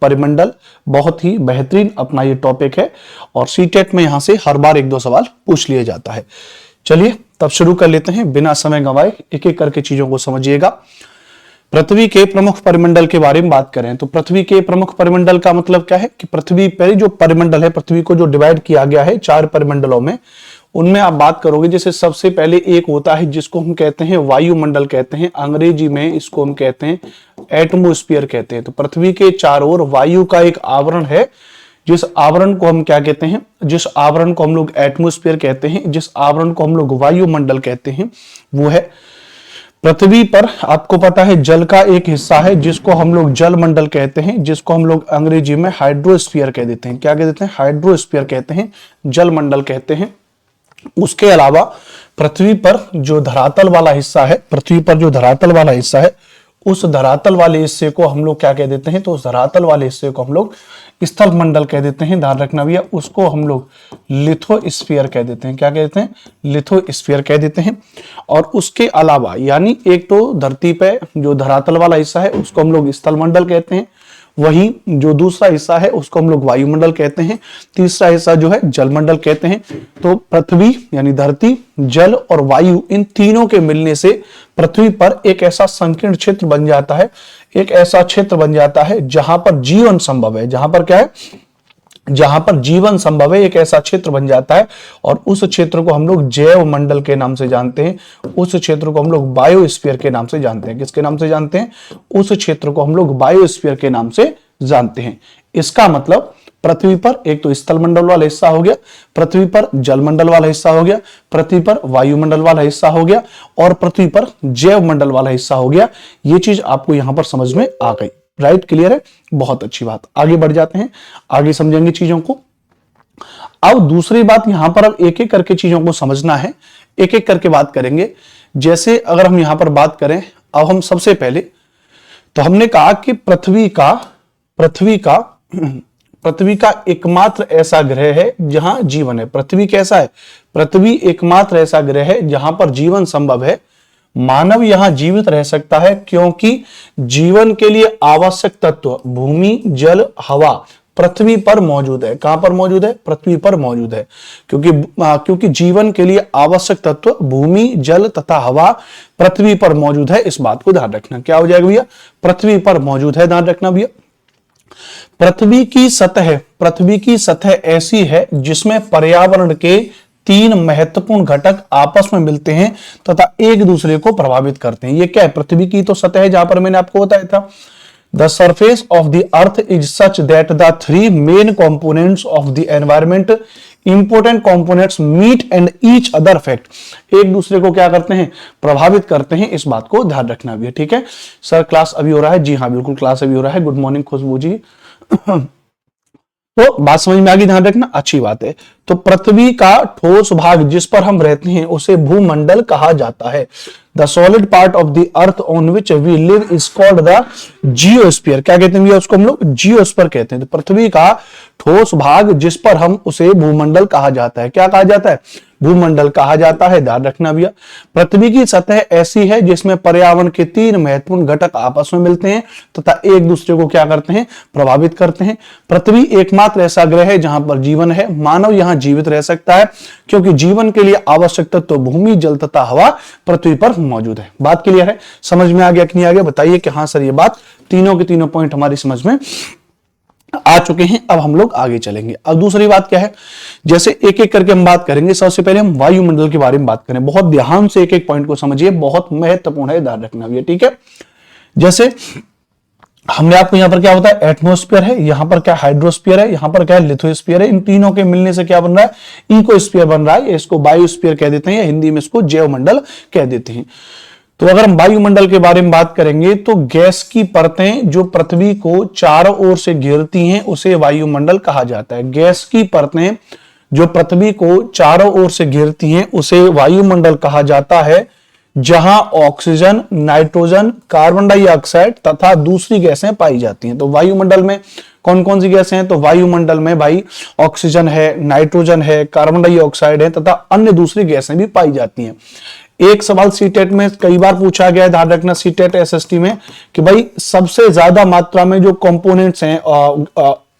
परिमंडल, बहुत ही बेहतरीन अपना ये टॉपिक है और सीटेट में यहां से हर बार 1-2 सवाल पूछ लिया जाता है। चलिए तब शुरू कर लेते हैं, बिना समय गंवाए एक एक करके चीजों को समझिएगा। पृथ्वी के प्रमुख परिमंडल के बारे में बात करें तो पृथ्वी के प्रमुख परिमंडल का मतलब क्या है कि पृथ्वी पर जो परिमंडल है, पृथ्वी को जो डिवाइड किया गया है 4 परिमंडलों में, उनमें आप बात करोगे जैसे सबसे पहले एक होता है जिसको हम कहते हैं वायुमंडल कहते हैं, अंग्रेजी में इसको हम कहते हैं एटमोस्फियर कहते हैं। तो पृथ्वी के चारों ओर वायु का एक आवरण है, जिस आवरण को हम क्या कहते हैं, जिस आवरण को हम लोग एटमोस्फियर कहते हैं, जिस आवरण को हम लोग वायुमंडल कहते हैं, वो है। पृथ्वी पर आपको पता है जल का एक हिस्सा है जिसको हम लोग जलमंडल कहते हैं, जिसको हम लोग अंग्रेजी में हाइड्रोस्फीयर कह देते हैं। क्या कह देते हैं? हाइड्रोस्फीयर कहते हैं, जलमंडल कहते हैं। उसके अलावा पृथ्वी पर जो धरातल वाला हिस्सा है, पृथ्वी पर जो धरातल वाला हिस्सा है, उस धरातल वाले हिस्से को हम लोग क्या कह देते हैं? तो उस धरातल वाले हिस्से को हम लोग स्थल मंडल कह देते हैं। ध्यान रखना भैया, उसको हम लोग लिथोस्फीयर कह देते हैं। क्या कहते हैं? लिथोस्फीयर कह देते हैं। और उसके अलावा यानी एक तो धरती पे जो धरातल वाला हिस्सा है उसको हम लोग स्थल मंडल कहते हैं, वही जो दूसरा हिस्सा है उसको हम लोग वायुमंडल कहते हैं, तीसरा हिस्सा जो है जलमंडल कहते हैं। तो पृथ्वी यानी धरती, जल और वायु, इन तीनों के मिलने से पृथ्वी पर एक ऐसा संकीर्ण क्षेत्र बन जाता है, एक ऐसा क्षेत्र बन जाता है जहां पर जीवन संभव है। जहां पर क्या है? जहां पर जीवन संभव है, एक ऐसा क्षेत्र बन जाता है और उस क्षेत्र को हम लोग जैव मंडल के नाम से जानते हैं। उस क्षेत्र को हम लोग बायोस्फीयर के नाम से जानते हैं। किसके नाम से जानते हैं? उस क्षेत्र को हम लोग बायोस्फीयर के नाम से जानते हैं। इसका मतलब पृथ्वी पर एक तो स्थल मंडल वाला हिस्सा हो गया, पृथ्वी पर जलमंडल वाला हिस्सा हो गया, पृथ्वी पर वायुमंडल वाला हिस्सा हो गया और पृथ्वी पर जैव मंडल वाला हिस्सा हो गया। ये चीज आपको यहां पर समझ में आ गई। राइट, क्लियर है? बहुत अच्छी बात। आगे बढ़ जाते हैं, आगे समझेंगे चीजों को। अब दूसरी बात यहां पर अब एक एक करके चीजों को समझना है, एक एक करके बात करेंगे। जैसे अगर हम यहां पर बात करें, अब हम सबसे पहले तो हमने कहा कि पृथ्वी का एकमात्र ऐसा ग्रह है जहां जीवन है। पृथ्वी कैसा है? पृथ्वी एकमात्र ऐसा ग्रह है जहां पर जीवन संभव है। मानव यहां जीवित रह सकता है क्योंकि जीवन के लिए आवश्यक तत्व भूमि, जल, हवा पृथ्वी पर मौजूद है। कहां पर मौजूद है? पृथ्वी पर मौजूद है। क्योंकि जीवन के लिए आवश्यक तत्व भूमि, जल तथा हवा पृथ्वी पर मौजूद है। इस बात को ध्यान रखना। क्या हो जाएगा भैया? पृथ्वी पर मौजूद है। ध्यान रखना भैया। पृथ्वी की सतह ऐसी है जिसमें पर्यावरण के 3 महत्वपूर्ण घटक आपस में मिलते हैं तथा एक दूसरे को प्रभावित करते हैं। ये क्या है? पृथ्वी की तो सतह है, जहां पर मैंने आपको बताया था the surface of the earth is such that the 3 main components of the environment important components meet and each other fact, एक दूसरे को क्या करते हैं? प्रभावित करते हैं। इस बात को ध्यान रखना भी है। ठीक है सर, क्लास अभी हो रहा है? जी हाँ बिल्कुल, क्लास अभी हो रहा है। गुड मॉर्निंग खुशबू जी। तो बात समझ में आ गई? ध्यान रखना, अच्छी बात है। तो पृथ्वी का ठोस भाग जिस पर हम रहते हैं उसे भूमंडल कहा जाता है। The solid part of the earth on which we live is called the geosphere. क्या कहते हैं? उसको हम लोग जियोस्फीयर कहते हैं। तो पृथ्वी का ठोस भाग जिस पर हम, उसे भूमंडल कहा जाता है। क्या कहा जाता है? भूमंडल कहा जाता है। ध्यान रखना भैया। पृथ्वी की सतह ऐसी है जिसमें पर्यावरण के 3 महत्वपूर्ण घटक आपस में मिलते हैं तथा एक दूसरे को क्या करते हैं? प्रभावित करते हैं। पृथ्वी एकमात्र ऐसा ग्रह है जहां पर जीवन है। मानव यहां जीवित रह सकता है क्योंकि जीवन के लिए आवश्यक तत्व भूमि, जल तथा हवा पृथ्वी पर मौजूद है। बात क्लियर है? समझ में आ गया कि नहीं आ गया? बताइए कि हाँ सर, ये बात तीनों के तीनों पॉइंट हमारी समझ में आ चुके हैं। अब हम लोग आगे चलेंगे। अब दूसरी बात क्या है? जैसे एक एक करके हम बात करेंगे। सबसे पहले हम वायुमंडल के बारे में बात करें। बहुत ध्यान से एक एक पॉइंट को समझिए, बहुत महत्वपूर्ण है, ध्यान रखना भी। ठीक है, जैसे हमने आपको यहां पर क्या होता है? एटमोस्फियर है, यहां पर क्या हाइड्रोस्फीयर है, यहां पर क्या लिथोस्फीयर है। इन तीनों के मिलने से क्या बन रहा है? इकोस्फीयर बन रहा है। इसको बायोस्फीयर कह देते हैं या हिंदी में इसको जैव मंडल कह देते हैं। तो अगर हम वायुमंडल के बारे में बात करेंगे तो गैस की परतें जो पृथ्वी को चारों ओर से घेरती हैं उसे वायुमंडल कहा जाता है। गैस की परतें जो पृथ्वी को चारों ओर से घेरती हैं उसे वायुमंडल कहा जाता है, जहां ऑक्सीजन, नाइट्रोजन, कार्बन डाइऑक्साइड तथा दूसरी गैसें पाई जाती हैं। तो वायुमंडल में कौन कौन सी गैसें हैं? तो वायुमंडल में भाई ऑक्सीजन है, नाइट्रोजन है, कार्बन डाइऑक्साइड है तथा अन्य दूसरी गैसें भी पाई जाती हैं। एक सवाल सीटेट में कई बार पूछा गया है, ध्यान रखना सीटेट एसएसटी में, कि भाई सबसे ज्यादा मात्रा में जो कंपोनेंट्स हैं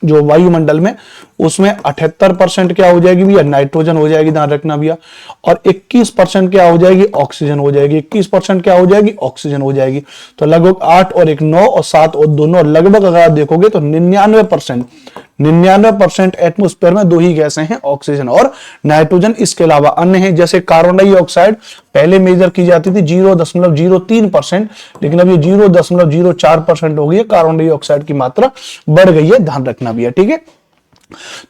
जो वायुमंडल में, उसमें 78% क्या हो जाएगी भैया, नाइट्रोजन हो जाएगी, ध्यान रखना भैया, और 21% क्या हो जाएगी, ऑक्सीजन हो जाएगी, 21% क्या हो जाएगी, ऑक्सीजन हो जाएगी। तो लगभग 8 और 1 9 और 7 और 2 9, लगभग अगर आप देखोगे तो 99% एटमोस्फेयर में 2 ही गैसें हैं, ऑक्सीजन और नाइट्रोजन। इसके अलावा अन्य हैं, जैसे कार्बन डाइऑक्साइड पहले मेजर की जाती थी 0.03%, लेकिन अब ये 0.04% हो गई है, कार्बन डाइऑक्साइड की मात्रा बढ़ गई है, ध्यान रखना भी है, ठीक है।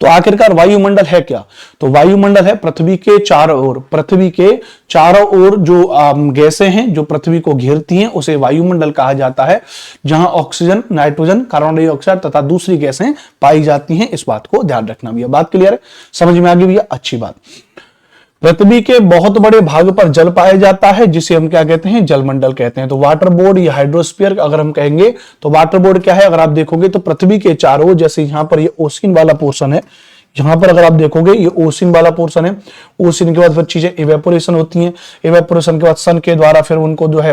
तो आखिरकार वायुमंडल है क्या? तो वायुमंडल है पृथ्वी के चारों ओर जो गैसें हैं जो पृथ्वी को घेरती हैं, उसे वायुमंडल कहा जाता है, जहां ऑक्सीजन, नाइट्रोजन, कार्बन डाइऑक्साइड तथा दूसरी गैसें पाई जाती हैं। इस बात को ध्यान रखना भैया। बात क्लियर है, समझ में आ गई भैया, अच्छी बात। पृथ्वी के बहुत बड़े भाग पर जल पाया जाता है, जिसे हम क्या कहते हैं, जलमंडल कहते हैं। तो वाटर बोर्ड या हाइड्रोस्फीयर अगर हम कहेंगे तो वाटर बोर्ड क्या है, अगर आप देखोगे तो पृथ्वी के चारों, जैसे यहां पर ये ओशियन वाला पोर्शन है, यहां पर अगर आप देखोगे ये ओशियन वाला पोर्शन है, ओशियन के बाद फिर चीजें इवेपोरेशन होती हैं, इवेपोरेशन के बाद सन के द्वारा फिर उनको जो है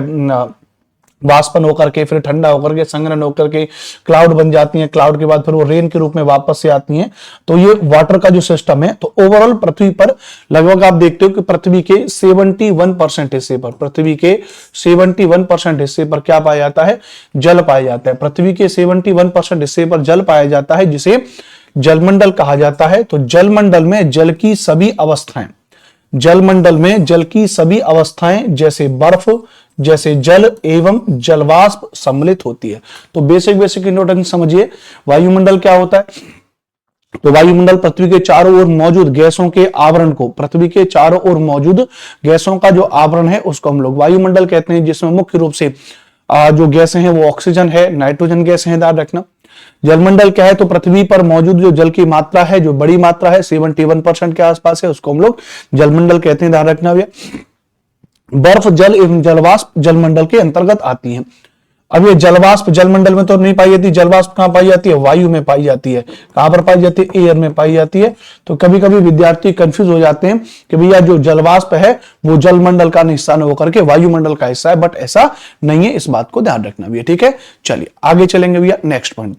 वाष्पन होकर के, फिर ठंडा होकर के, संघनन होकर के क्लाउड बन जाती हैं, क्लाउड के बाद फिर वो रेन के रूप में वापस से आती हैं। तो ये वाटर का जो सिस्टम है, तो ओवरऑल पृथ्वी पर लगभग आप देखते हो कि पृथ्वी के 71% हिस्से पर, पृथ्वी के 71% हिस्से पर क्या पाया जाता है, जल पाया जाता है। पृथ्वी के 71% हिस्से पर जल पाया जाता है, जिसे जलमंडल कहा जाता है। तो जलमंडल में जल की सभी अवस्थाएं, जलमंडल में जल की सभी अवस्थाएं जैसे बर्फ, जैसे जल एवं जलवाष्प सम्मिलित होती है। तो बेसिक इंट्रोडक्शन समझिए, वायुमंडल क्या होता है। तो वायुमंडल पृथ्वी के चारों ओर मौजूद गैसों के आवरण को, पृथ्वी के चारों ओर मौजूद गैसों का जो आवरण है उसको हम लोग वायुमंडल कहते हैं, जिसमें मुख्य रूप से जो गैसें हैं वो ऑक्सीजन है, नाइट्रोजन गैस है, ध्यान रखना। जलमंडल क्या है, तो पृथ्वी पर मौजूद जो जल की मात्रा है, जो बड़ी मात्रा है 71% के आसपास है, उसको हम लोग जलमंडल कहते हैं, ध्यान रखना भैया। बर्फ, जल एवं जलवाष्प जलमंडल के अंतर्गत आती हैं। अब ये जलवाष्प जलमंडल में तो नहीं पाई जाती, जलवाष्प कहां पाई जाती है, वायु में पाई जाती है। कहां पर पाई जाती है, एयर में पाई जाती है। तो कभी कभी विद्यार्थी कंफ्यूज हो जाते हैं कि भैया जो जलवाष्प है वो जलमंडल का हिस्सा न होकर के वायुमंडल का हिस्सा है, बट ऐसा नहीं है, इस बात को ध्यान रखना भैया, ठीक है। चलिए आगे चलेंगे भैया, नेक्स्ट पॉइंट,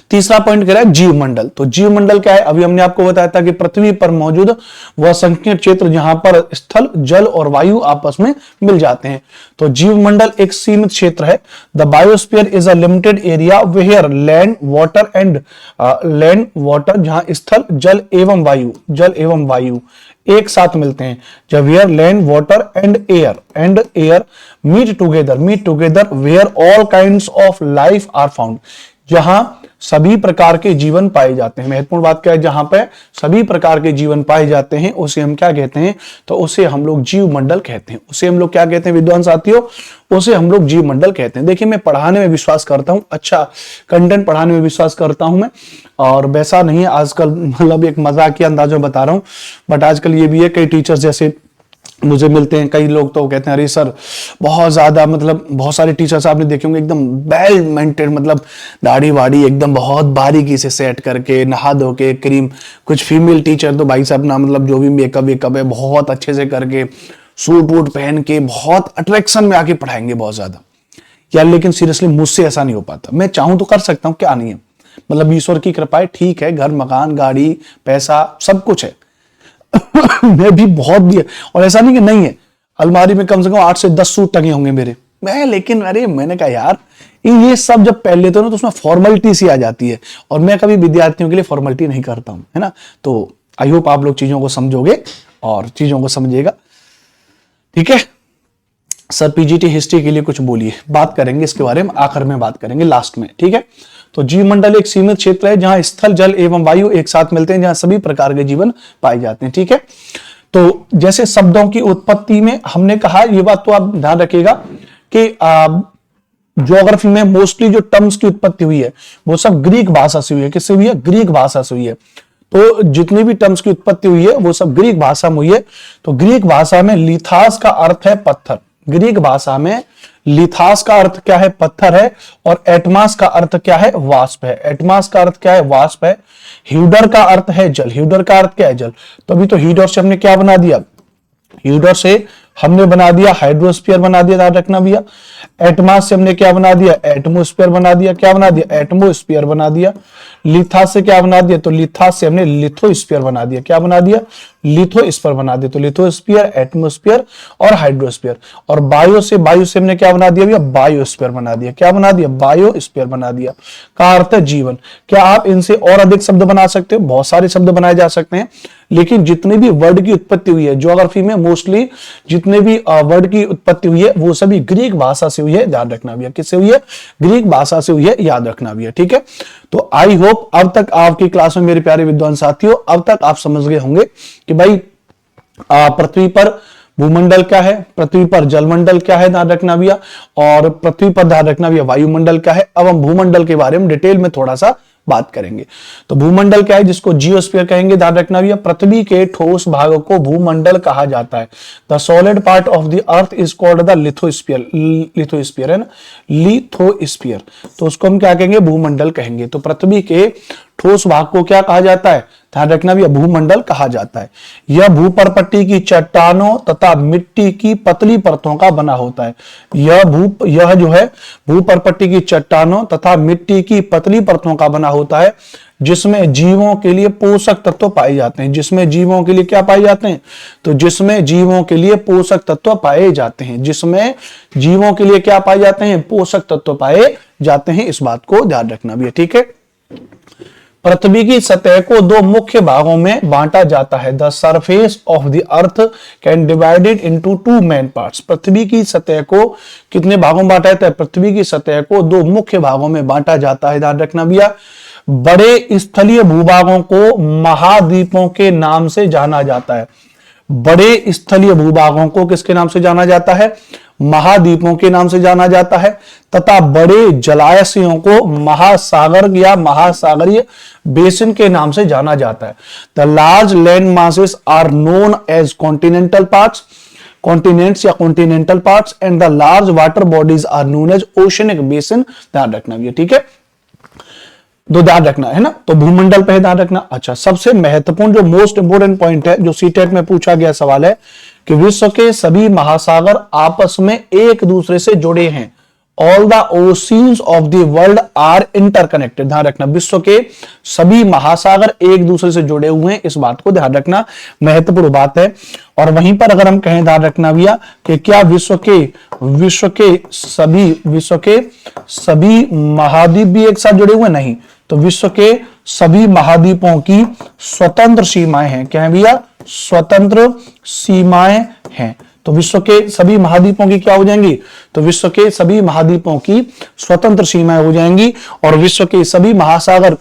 तीसरा पॉइंट कह रहा है जीवमंडल। तो जीवमंडल क्या है, अभी हमने आपको बताया था कि पृथ्वी पर मौजूद वह संकीर्ण क्षेत्र जहां पर स्थल, जल और वायु आपस में मिल जाते हैं। तो जीवमंडल एक सीमित क्षेत्र है। The biosphere is a limited area where land water, जहां स्थल, जल एवं वायु एक साथ मिलते हैं। जब where land water and air meet together where all kinds of life are found, जहां सभी प्रकार के जीवन पाए जाते हैं। महत्वपूर्ण बात क्या है, जहां पे सभी प्रकार के जीवन पाए जाते हैं उसे हम क्या कहते हैं, तो उसे हम लोग जीवमंडल कहते हैं। उसे हम लोग क्या कहते हैं विद्वान साथियों, उसे हम लोग जीवमंडल कहते हैं। देखिए मैं पढ़ाने में विश्वास करता हूं, अच्छा कंटेंट पढ़ाने में विश्वास करता हूं मैं, और वैसा नहीं है आजकल, मतलब एक मजाकिया अंदाज में बता रहा हूं, बट आजकल ये भी है, कई टीचर्स जैसे मुझे मिलते हैं, कई लोग तो कहते हैं अरे सर बहुत ज्यादा, मतलब बहुत सारे टीचर्स आपने देखे होंगे एकदम वेल मेंटेन, मतलब दाढ़ी वाड़ी एकदम बहुत बारीकी से सेट करके, नहा धो के, क्रीम। कुछ फीमेल टीचर तो भाई साहब ना, मतलब जो भी मेकअप है बहुत अच्छे से करके, सूट वूट पहन के बहुत अट्रैक्शन में आके पढ़ाएंगे बहुत ज्यादा यार। लेकिन सीरियसली मुझसे ऐसा नहीं हो पाता। मैं चाहूं तो कर सकता हूं, क्या नहीं है, मतलब ईश्वर की कृपा है, ठीक है, घर मकान गाड़ी पैसा सब कुछ है मैं भी बहुत भी है, और ऐसा नहीं कि नहीं है, अलमारी में कम से कम 8 से 10 सूट टंगे होंगे मेरे मैं। लेकिन अरे मैंने कहा यार ये सब जब पहन लेते हो ना तो उसमें फॉर्मेलिटी सी आ जाती है, और मैं कभी विद्यार्थियों के लिए फॉर्मेलिटी नहीं करता हूं, है ना। तो आई होप आप लोग चीजों को समझोगे और चीजों को समझिएगा, ठीक है। सर पीजीटी हिस्ट्री के लिए कुछ बोलिए, बात करेंगे इसके बारे में, आखिर में बात करेंगे, लास्ट में, ठीक है। तो जीवमंडल एक सीमित क्षेत्र है जहां स्थल, जल एवं वायु एक साथ मिलते हैं, जहां सभी प्रकार के जीवन पाए जाते हैं, ठीक है। तो जैसे शब्दों की उत्पत्ति में हमने कहा, ये बात तो आप ध्यान रखिएगा कि ज्योग्राफी में मोस्टली जो टर्म्स की उत्पत्ति हुई है वो सब ग्रीक भाषा से हुई है। किससे हुई है, ग्रीक भाषा से हुई है। तो जितनी भी टर्म्स की उत्पत्ति हुई है वो सब ग्रीक भाषा में हुई है। तो ग्रीक भाषा में लिथास का अर्थ है पत्थर, ग्रीक भाषा में लिथास का अर्थ क्या है, पत्थर है, और एटमास का अर्थ क्या है, वाष्प है। एटमास का अर्थ क्या है, वाष्प है। ह्यूडर का अर्थ है जल, ह्यूडर का अर्थ क्या है, जल। तो अभी तो ह्यूडर से हमने क्या बना दिया, ह्यूडर से हमने बना दिया हाइड्रोस्फीयर बना दिया, ध्यान रखना भैया। एटमास से हमने क्या बना दिया, एटमोस्फीयर बना दिया, क्या बना दिया, एटमोस्फीयर बना दिया। लिथास से क्या बना दिया, तो लिथास से हमने लिथोस्फीयर बना दिया, क्या बना दिया, लिथोस्फीयर बना दिया। तो लिथोस्फीयर, एटमोस्फीयर और हाइड्रोस्फीयर। और वायु से हमने क्या बना दिया भैया, बायोस्फीयर बना दिया, क्या बना दिया, बायोस्फीयर बना दिया। का अर्थ है जीवन। क्या आप इनसे और अधिक शब्द बना सकते हो, बहुत सारे शब्द बनाए जा सकते हैं, लेकिन जितने भी वर्ड की उत्पत्ति हुई है ज्योग्राफी में, मोस्टली जितने भी वर्ड की उत्पत्ति हुई है वो सभी ग्रीक भाषा से हुई है, ध्यान रखना भैया। किससे हुई है, ग्रीक भाषा से हुई है, याद रखना भैया, ठीक है। तो आई होप अब तक आपकी क्लास में मेरे प्यारे विद्वान साथियों, अब तक आप समझ गए होंगे कि भाई पृथ्वी पर भूमंडल क्या है, पृथ्वी पर जलमंडल क्या है, ध्यान रखना भैया, और पृथ्वी पर ध्यान रखना भैया वायुमंडल क्या है। अब हम भूमंडल के बारे में डिटेल में थोड़ा सा बात करेंगे। तो भूमंडल क्या है, जिसको जियोस्फीयर कहेंगे, ध्यान रखना भैया। पृथ्वी के ठोस भाग को भूमंडल कहा जाता है। The solid part of the earth is called the lithosphere, lithosphere है ना, लिथोस्फीयर। तो उसको हम क्या कहेंगे, भूमंडल कहेंगे। तो पृथ्वी के ठोस भाग को क्या कहा जाता है, ध्यान रखना भैया, भूमंडल कहा जाता है। यह भूपर्पट्टी की चट्टानों तथा मिट्टी की पतली परतों का बना होता है। यह जो है भूपर्पट्टी की चट्टानों तथा मिट्टी की पतली परतों का बना होता है, जिसमें जीवों के लिए पोषक तत्व पाए जाते हैं। जिसमें जीवों के लिए क्या पाए जाते हैं, तो जिसमें जीवों के लिए पोषक तत्व पाए जाते हैं, जिसमें जीवों के लिए क्या पाए जाते हैं, पोषक तत्व पाए जाते हैं। इस बात को ध्यान रखना भी है, ठीक है। पृथ्वी की सतह को दो मुख्य भागों में बांटा जाता है। The surface of the earth can divided into two main parts. पृथ्वी की सतह को कितने भागों में बांटा जाता है, पृथ्वी की सतह को दो मुख्य भागों में बांटा जाता है, ध्यान रखना भैया। बड़े स्थलीय भूभागों को महाद्वीपों के नाम से जाना जाता है। बड़े स्थलीय भूभागों को किसके नाम से जाना जाता है, महाद्वीपों के नाम से जाना जाता है। तथा बड़े जलाशयों को महासागर या महासागरीय बेसिन के नाम से जाना जाता है। The large land masses are known as continental parts, continents या continental parts, and the large water bodies are known as oceanic basin. ध्यान रखना ये, ठीक है। तो ध्यान रखना है ना, तो भूमंडल पे ध्यान रखना। अच्छा, सबसे महत्वपूर्ण जो मोस्ट इंपोर्टेंट पॉइंट है, जो सीटेट में पूछा गया सवाल है कि विश्व के सभी महासागर आपस में एक दूसरे से जुड़े हैं। All the oceans of the world are interconnected. ध्यान रखना, विश्व के सभी महासागर एक दूसरे से जुड़े हुए हैं, इस बात को ध्यान रखना, महत्वपूर्ण बात है। और वहीं पर अगर हम कहें, ध्यान रखना भैया, कि क्या विश्व के सभी महाद्वीप भी एक साथ जुड़े हुए, नहीं। तो विश्व के सभी महाद्वीपों की स्वतंत्र सीमाएं हैं। क्या है भैया, स्वतंत्र सीमाएं हैं। तो विश्व के सभी महाद्वीपों की क्या हो जाएंगी, तो विश्व के सभी महाद्वीपों की स्वतंत्र सीमाएं हो जाएंगी। और विश्व के सभी महासागर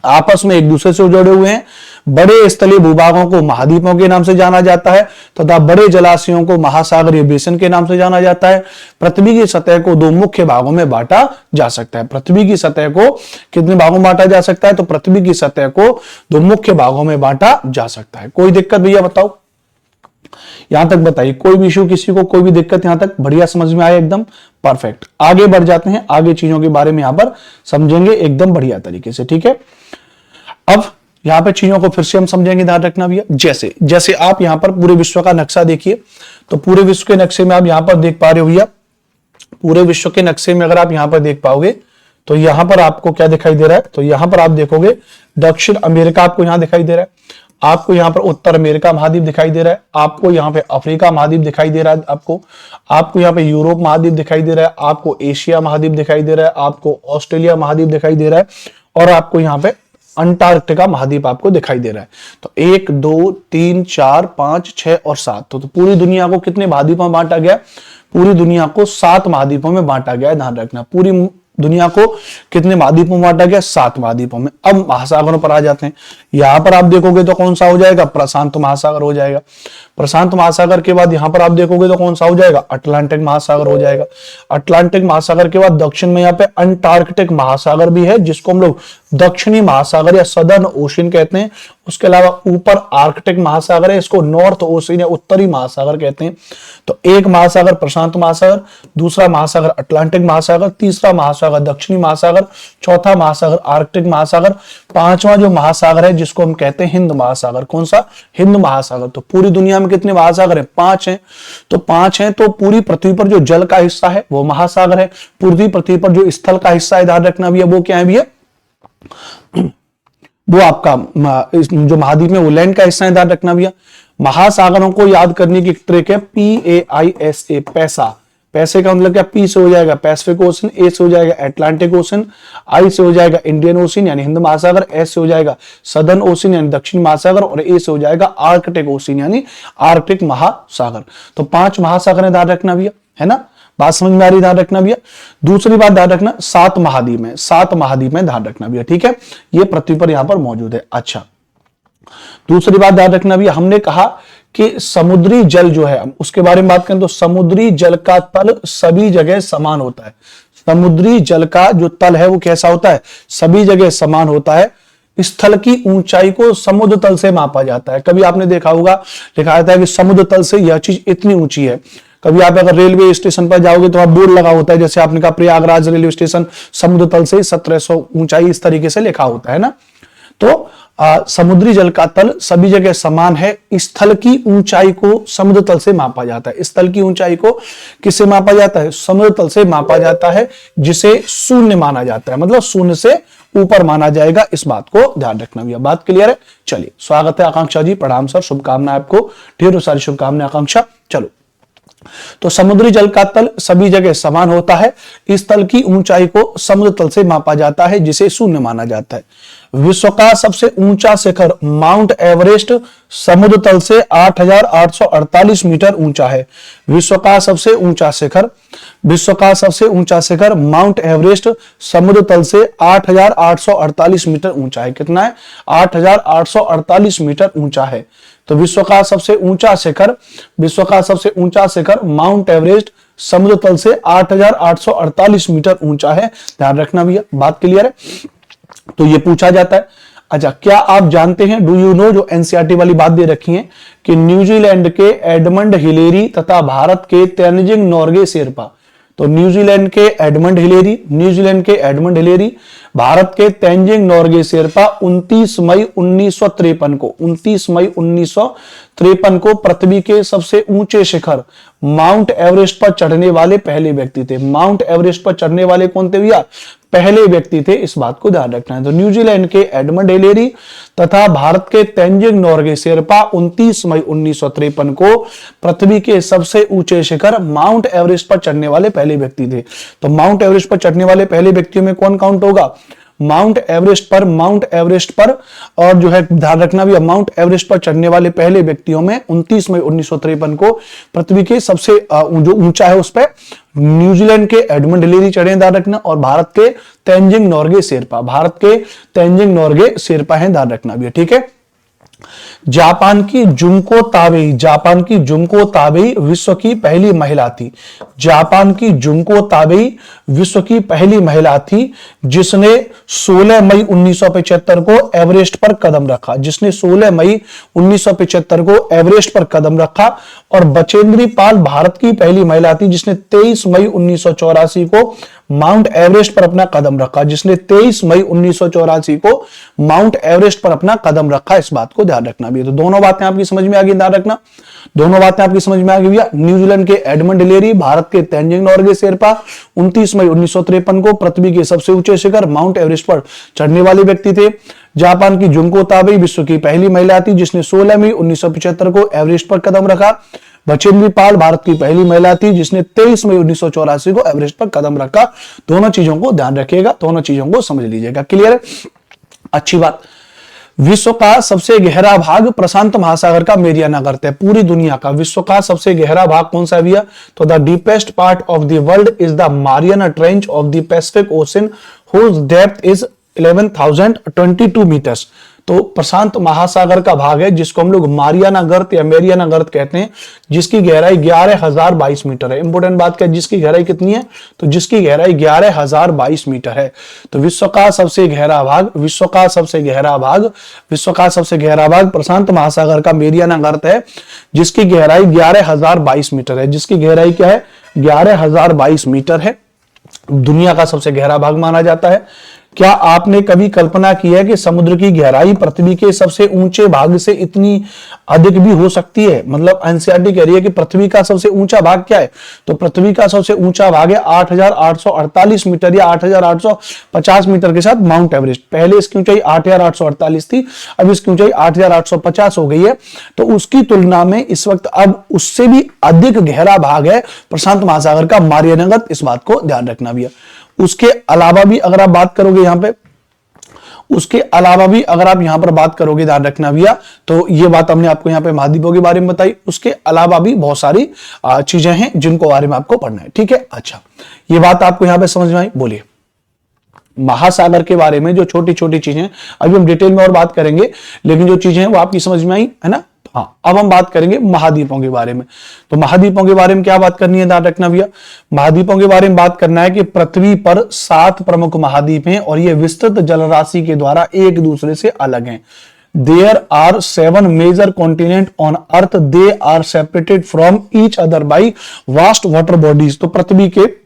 आपस में एक दूसरे से जुड़े हुए हैं। बड़े स्थलीय भूभागों को महाद्वीपों के नाम से जाना जाता है तथा बड़े जलाशयों को महासागरीय बेसिन के नाम से जाना जाता है। पृथ्वी की सतह को दो मुख्य भागों में बांटा जा सकता है। पृथ्वी की सतह को कितने भागों में बांटा जा सकता है, तो पृथ्वी की सतह को दो मुख्य भागों में बांटा जा सकता है। कोई दिक्कत भैया बताओ, यहां तक बताइए, कोई भी इशू, किसी को कोई भी दिक्कत, यहां तक बढ़िया समझ में आया, एकदम परफेक्ट। आगे बढ़ जाते हैं, आगे चीजों के बारे में यहां पर समझेंगे एकदम बढ़िया तरीके से, ठीक है। अब यहां पे चीजों को फिर से हम समझेंगे, ध्यान रखना भैया। जैसे जैसे आप यहां पर पूरे विश्व का नक्शा देखिए, तो पूरे विश्व के नक्शे में आप यहां पर देख पा रहे हो भैया, पूरे विश्व के नक्शे में अगर आप यहां पर देख पाओगे तो यहां पर आपको क्या दिखाई दे रहा है, तो यहां पर आप देखोगे दक्षिण अमेरिका आपको यहां दिखाई दे रहा है, आपको यहां पर उत्तर अमेरिका महाद्वीप दिखाई दे रहा है, आपको यहां पे अफ्रीका महाद्वीप दिखाई दे रहा है, आपको यहां पे यूरोप महाद्वीप दिखाई दे रहा है, आपको एशिया महाद्वीप दिखाई दे रहा है, आपको ऑस्ट्रेलिया महाद्वीप दिखाई दे रहा है, और आपको यहां पे अंटार्कटिका महाद्वीप आपको दिखाई दे रहा है। तो 1 2 3 4 5 6 और 7, तो पूरी दुनिया को कितने महाद्वीपों में बांटा गया, पूरी दुनिया को 7 महाद्वीपों में बांटा गया है। ध्यान रखना, पूरी दुनिया को कितने महाद्वीपों में बांटा गया, 7 महाद्वीपों में। अब महासागरों पर आ जाते हैं। यहां पर आप देखोगे तो कौन सा हो जाएगा, प्रशांत महासागर हो जाएगा। प्रशांत महासागर के बाद यहां पर आप देखोगे तो कौन सा हो जाएगा, अटलांटिक महासागर हो जाएगा। अटलांटिक महासागर के बाद दक्षिण में यहाँ पे अंटार्कटिक महासागर भी है, जिसको हम लोग दक्षिणी महासागर या सदर्न ओशियन कहते हैं। उसके अलावा ऊपर आर्कटिक महासागर है, इसको नॉर्थ ओशियन या उत्तरी महासागर कहते हैं। तो एक महासागर प्रशांत महासागर, दूसरा महासागर अटलांटिक महासागर, तीसरा महासागर दक्षिणी महासागर, चौथा महासागर आर्कटिक महासागर, पांचवा जो महासागर है जिसको हम कहते हैं हिंद महासागर। कौन सा? हिंद महासागर। तो पूरी दुनिया में कितने महासागर हैं? 5 हैं। तो 5 हैं, तो पूरी पृथ्वी पर जो जल का हिस्सा है वो महासागर है। पूरी पृथ्वी पर जो स्थल का हिस्सा है, ध्यान रखना भैया, वो क्या है भैया? वो आपका जो महाद्वीप में वो लैंड का हिस्सा है, ध्यान रखना भैया। महासागरों को याद करने की ट्रिक है PAISA, पैसा। पैसे का मतलब क्या? पी से हो जाएगा पैसिफिक ओशन, ए से हो जाएगा अटलांटिक ओशन, आई से हो जाएगा इंडियन ओशन यानी हिंद महासागर, एस से हो जाएगा सदर्न ओशन यानी दक्षिण महासागर, और ए से हो जाएगा आर्कटिक ओशन यानी आर्कटिक महासागर। तो 5 महासागर ध्यान रखना भैया, है ना? बात समझ में आ रही? ध्यान रखना भैया। दूसरी बात ध्यान रखना, 7 महाद्वीप में, 7 महाद्वीप में ध्यान रखना भैया, ठीक है? ये पृथ्वी पर यहां पर मौजूद है। अच्छा, दूसरी बात ध्यान रखना भैया, हमने कहा कि समुद्री जल जो है, उसके बारे में बात करें तो समुद्री जल का तल सभी जगह समान होता है। समुद्री जल का जो तल है वो कैसा होता है? सभी जगह समान होता है। स्थल की ऊंचाई को समुद्र तल से मापा जाता है। कभी आपने देखा होगा लिखा रहता है कि समुद्र तल से यह चीज इतनी ऊंची है। कभी आप अगर रेलवे स्टेशन पर जाओगे तो आप बोर्ड लगा होता है, जैसे आपने कहा प्रयागराज रेलवे स्टेशन समुद्र तल से 1700 ऊंचाई, इस तरीके से लिखा होता है ना। तो समुद्री जल का तल सभी जगह समान है। स्थल की ऊंचाई को समुद्र तल से मापा जाता है। स्थल की ऊंचाई को किससे मापा जाता है? समुद्र तल से मापा जाता है, जिसे शून्य माना जाता है, मतलब शून्य से ऊपर माना जाएगा। इस बात को ध्यान रखना भैया। बात क्लियर है? चलिए, स्वागत है आकांक्षा जी, प्रणाम सर, शुभकामनाएं आपको, ढेरों सारी शुभकामनाएं आकांक्षा। चलो, तो समुद्री जल का तल सभी जगह समान होता है। इस तल की ऊंचाई को समुद्र तल से मापा जाता है, जिसे शून्य माना जाता है। विश्व का सबसे ऊंचा शिखर माउंट एवरेस्ट समुद्र तल से 8,848 मीटर ऊंचा है। विश्व का सबसे ऊंचा शिखर माउंट एवरेस्ट समुद्र तल से 8,848 मीटर ऊंचा है। कितना है? 8,848 मीटर ऊंचा है। तो विश्व का सबसे ऊंचा शिखर माउंट एवरेस्ट समुद्र तल से 8,848 मीटर ऊंचा है। ध्यान रखना भैया, बात क्लियर है? तो ये पूछा जाता है। अच्छा, क्या आप जानते हैं, डू यू नो, जो एनसीईआरटी वाली बात दे रखी है कि न्यूजीलैंड के एडमंड हिलेरी तथा भारत के तेनजिंग नोर्गे शेरपा, तो न्यूजीलैंड के एडमंड हिलेरी, भारत के तेनजिंग नोर्गे शेरपा 29 मई 1953 को पृथ्वी के सबसे ऊंचे शिखर माउंट एवरेस्ट पर चढ़ने वाले पहले व्यक्ति थे। माउंट एवरेस्ट पर चढ़ने वाले कौन थे भैया? पहले व्यक्ति थे। इस बात को ध्यान रखना है। तो न्यूजीलैंड के एडमंड हिलेरी तथा भारत के तेनजिंग नोर्गे शेरपा 29 मई 1953 को पृथ्वी के सबसे ऊंचे शिखर माउंट एवरेस्ट पर चढ़ने वाले पहले व्यक्ति थे। तो माउंट एवरेस्ट पर चढ़ने वाले पहले व्यक्तियों में कौन काउंट होगा? माउंट एवरेस्ट पर और जो है ध्यान रखना भी, माउंट एवरेस्ट पर चढ़ने वाले पहले व्यक्तियों में 29 मई 1953 को पृथ्वी के सबसे जो ऊंचा है उस पर न्यूजीलैंड के एडमंड हिलेरी चढ़े, ध्यान रखना, और भारत के तेनजिंग नोर्गे शेरपा हैं, ध्यान रखना भी, ठीक है। जापान की जुंको ताबेई विश्व की पहली महिला थी। जापान की जुंको ताबेई विश्व की पहली महिला थी जिसने 16 मई 1975 को एवरेस्ट पर कदम रखा। 16 मई 1975 को एवरेस्ट पर कदम रखा। और बचेंद्री पाल भारत की पहली महिला थी जिसने 23 मई 1984 को माउंट एवरेस्ट पर अपना कदम रखा। 23 मई 1984 को माउंट एवरेस्ट पर अपना कदम रखा। इस बात को ध्यान रखना भी। तो दोनों बातें आपकी समझ में आ गई, ध्यान रखना, दोनों बातें आपकी समझ में आ गई भैया। न्यूजीलैंड के एडमंड हिलेरी, भारत के तेनजिंग नोर्गे शेरपा 29 मई 1953 को पृथ्वी के सबसे ऊंचे शिखर माउंट एवरेस्ट पर चढ़ने वाले व्यक्ति थे। जापान की जुंको ताबेई विश्व की पहली महिला थी जिसने 16 मई 1975 को एवरेस्ट पर कदम रखा। बचेंद्री पाल भारत की पहली महिला थी जिसने 23 मई 1984 को एवरेस्ट पर कदम रखा। दोनों चीजों को ध्यान रखिएगा, दोनों चीजों को समझ लीजिएगा। क्लियर है? अच्छी बात। विश्व का सबसे गहरा भाग प्रशांत महासागर का मेरियाना करते हैं। पूरी दुनिया का विश्व का सबसे गहरा भाग कौन सा है भैया? तो the deepest part of the world is the Mariana Trench of the Pacific Ocean whose depth is 11,022 metres. तो प्रशांत महासागर का भाग है जिसको हम लोग मारियाना गर्त या मेरियाना गर्त कहते हैं, जिसकी गहराई 11,022 मीटर है। इंपोर्टेंट बात क्या है, जिसकी गहराई कितनी है, तो जिसकी गहराई 11,022 मीटर है। तो विश्व का सबसे गहरा भाग, विश्व का सबसे गहरा भाग, विश्व का सबसे गहरा भाग प्रशांत महासागर का मेरियाना गर्त है, जिसकी गहराई 11,022 मीटर है। जिसकी गहराई क्या है, 11,022 मीटर है। दुनिया का सबसे गहरा भाग माना जाता है। क्या आपने कभी कल्पना की है कि समुद्र की गहराई पृथ्वी के सबसे ऊंचे भाग से इतनी अधिक भी हो सकती है? मतलब एनसीईआरटी कह रही है कि पृथ्वी का सबसे ऊंचा भाग क्या है, तो पृथ्वी का सबसे ऊंचा भाग है 8,848 मीटर या 8,850 मीटर के साथ माउंट एवरेस्ट। पहले इसकी ऊंचाई 8,848 थी, अब इसकी ऊंचाई 8,850 हो गई है। तो उसकी तुलना में इस वक्त अब उससे भी अधिक गहरा भाग है प्रशांत महासागर का मारियाना गर्त। इस बात को ध्यान रखना भी है। उसके अलावा भी अगर आप बात करोगे यहां पे, उसके अलावा भी अगर आप यहां पर बात करोगे, ध्यान रखना भैया, तो ये बात हमने आपको यहां पे महाद्वीपों के बारे में बताई। उसके अलावा भी बहुत सारी चीजें हैं जिनको बारे में आपको पढ़ना है, ठीक है। अच्छा, ये बात आपको यहां पे समझ में आई? बोलिए। महासागर के बारे में जो छोटी छोटी चीजें, अभी हम डिटेल में और बात करेंगे, लेकिन जो चीजें हैं वो आपकी समझ में आई है ना। हाँ, अब हम बात करेंगे महाद्वीपों के बारे में। तो महाद्वीपों के बारे में क्या बात करनी है, ध्यान रखना भैया। महाद्वीपों के बारे में बात करना है कि पृथ्वी पर 7 प्रमुख महाद्वीप हैं और ये विस्तृत जलराशि के द्वारा एक दूसरे से अलग हैं। There are 7 major continents on Earth. They are separated from each other by vast water bodies. तो पृथ्वी के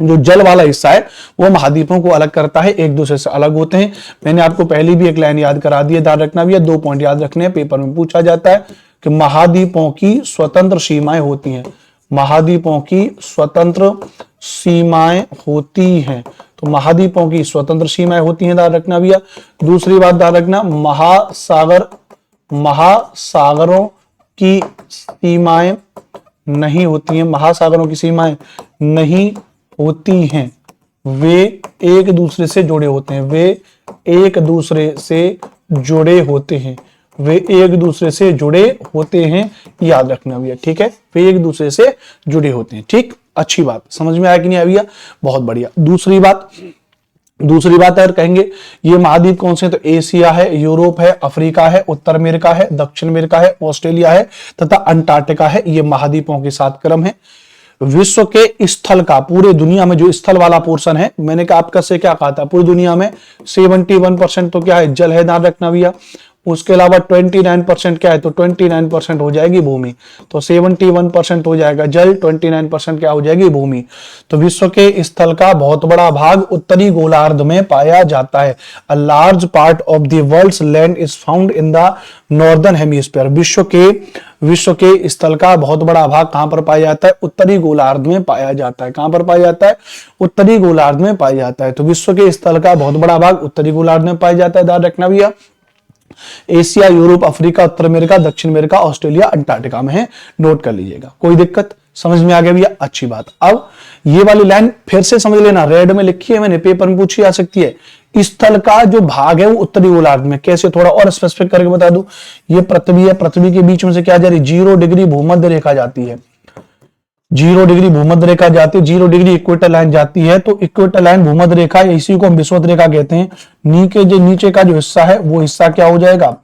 जो जल वाला हिस्सा है वो महाद्वीपों को अलग करता है, एक दूसरे से अलग होते हैं। मैंने आपको पहले भी एक लाइन याद करा दी है, ध्यान रखना भी है। 2 पॉइंट याद रखने हैं, पेपर में पूछा जाता है कि महाद्वीपों की स्वतंत्र सीमाएं होती हैं। महाद्वीपों की स्वतंत्र सीमाएं होती हैं। तो महाद्वीपों की स्वतंत्र सीमाएं होती हैं, ध्यान रखना भैया। दूसरी बात ध्यान रखना, महासागरों की सीमाएं नहीं होती हैं। महासागरों की सीमाएं नहीं होती हैं, वे एक दूसरे से जुड़े होते हैं। वे एक दूसरे से जुड़े होते हैं। वे एक दूसरे से जुड़े होते हैं, याद रखना भैया, ठीक है। वे एक दूसरे से जुड़े होते हैं, ठीक। अच्छी बात, समझ में आया कि नहीं आया भैया? बहुत बढ़िया। दूसरी बात अगर कहेंगे ये महाद्वीप कौन से हैं, तो एशिया है, यूरोप है, अफ्रीका है, उत्तर अमेरिका है, दक्षिण अमेरिका है, ऑस्ट्रेलिया है तथा अंटार्कटिका है। ये महाद्वीपों के 7 क्रम है। विश्व के स्थल का, पूरे दुनिया में जो स्थल वाला पोर्शन है, मैंने कहा आपका से क्या कहा था, पूरी दुनिया में 71% तो क्या है, जल है, ध्यान रखना भैया। उसके अलावा 29% क्या है, तो 29% हो जाएगी भूमि। तो 71% हो जाएगा जल, 29% क्या हो जाएगी भूमि। तो विश्व के स्थल का बहुत बड़ा भाग उत्तरी गोलार्ध में पाया जाता है। A large part of the world's land is found in the northern hemisphere. विश्व के स्थल का बहुत बड़ा भाग कहां पर पाया जाता है, उत्तरी गोलार्ध में पाया जाता है। कहां पर पाया जाता है, उत्तरी गोलार्ध में पाया जाता है। तो विश्व के स्थल का बहुत बड़ा भाग उत्तरी गोलार्ध में पाया जाता है, ध्यान रखना भैया। एशिया, यूरोप, अफ्रीका, उत्तर अमेरिका, दक्षिण अमेरिका, ऑस्ट्रेलिया, अंटार्कटिका में है, नोट कर लीजिएगा। कोई दिक्कत, समझ में आ गया भैया? अच्छी बात। अब ये वाली लाइन फिर से समझ लेना, रेड में लिखी है मैंने, पेपर में पूछी जा सकती है। स्थल का जो भाग है वो उत्तरी गोलार्ध में, कैसे थोड़ा और स्पेसिफिक करके बता दूं। ये पृथ्वी है, पृथ्वी के बीच में से क्या जा रही है, 0 डिग्री भूमध्य रेखा जाती है। 0 डिग्री भूमध्य रेखा जाती है, 0 डिग्री इक्वेटर लाइन जाती है। तो इक्वेटर लाइन भूमध्य रेखा, इसी को हम विषुवत रेखा कहते हैं। नीचे का जो हिस्सा है वो हिस्सा क्या हो जाएगा,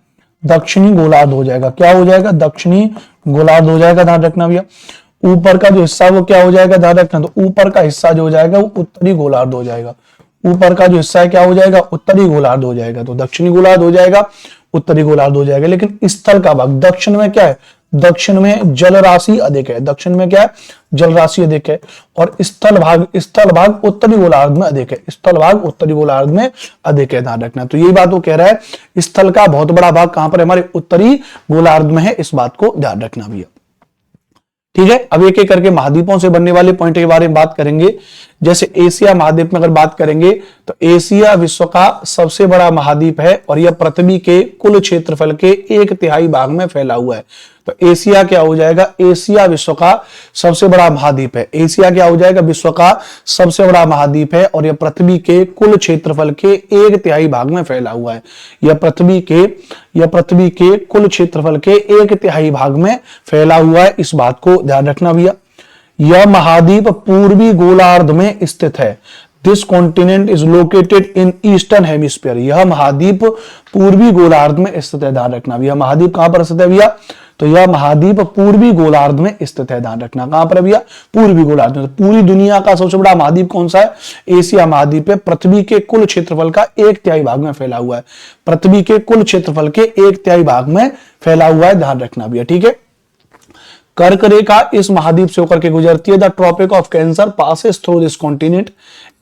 दक्षिणी गोलार्ध हो जाएगा। क्या हो जाएगा, दक्षिणी गोलार्ध हो जाएगा, ध्यान रखना भैया। ऊपर का जो हिस्सा वो क्या हो जाएगा, ध्यान रखना। तो ऊपर का हिस्सा जो हो जाएगा वो उत्तरी गोलार्ध हो जाएगा। ऊपर का जो हिस्सा है क्या हो जाएगा, उत्तरी गोलार्ध हो जाएगा। तो दक्षिणी गोलार्ध हो जाएगा, उत्तरी गोलार्ध हो जाएगा। लेकिन स्थल का भाग दक्षिण में क्या है, दक्षिण में जल राशि अधिक है। दक्षिण में क्या है, जल राशि अधिक है। और स्थल भाग उत्तरी गोलार्ध में अधिक है। स्थल भाग उत्तरी गोलार्ध में अधिक है, ध्यान रखना। तो यही बात वो कह रहा है, स्थल का बहुत बड़ा भाग कहां पर है, हमारे उत्तरी गोलार्ध में है। इस बात को ध्यान रखना भैया, ठीक है। अब एक एक करके महाद्वीपों से बनने वाले पॉइंट के बारे में बात करेंगे। जैसे एशिया महाद्वीप में अगर बात करेंगे तो एशिया विश्व का सबसे बड़ा महाद्वीप है और यह पृथ्वी के कुल क्षेत्रफल के 1/3 भाग में फैला हुआ है। तो एशिया क्या हो जाएगा, एशिया विश्व का सबसे बड़ा महाद्वीप है। एशिया क्या हो जाएगा, विश्व का सबसे बड़ा महाद्वीप है और यह पृथ्वी के कुल क्षेत्रफल के 1/3 भाग में फैला हुआ है। यह पृथ्वी के कुल क्षेत्रफल के 1/3 भाग में फैला हुआ है। इस बात को ध्यान रखना भैया। यह महाद्वीप पूर्वी गोलार्ध में स्थित है। This continent is located in eastern hemisphere, यह महाद्वीप पूर्वी गोलार्ध में स्थित है, ध्यान रखना। यह महाद्वीप कहां पर स्थित है भैया, तो यह महाद्वीप पूर्वी गोलार्ध में स्थित है, ध्यान रखना। कहां पर है भैया, पूर्वी गोलार्ध में। तो पूरी दुनिया का सबसे बड़ा महाद्वीप कौन सा है, एशिया महाद्वीप है। पृथ्वी के कुल क्षेत्रफल का 1/3 भाग में फैला हुआ है, पृथ्वी के कुल क्षेत्रफल के 1/3 भाग में फैला हुआ है, ध्यान रखना भैया, ठीक है। कर्क रेखा इस महाद्वीप से होकर के गुजरती है। The Tropic of Cancer passes through this continent.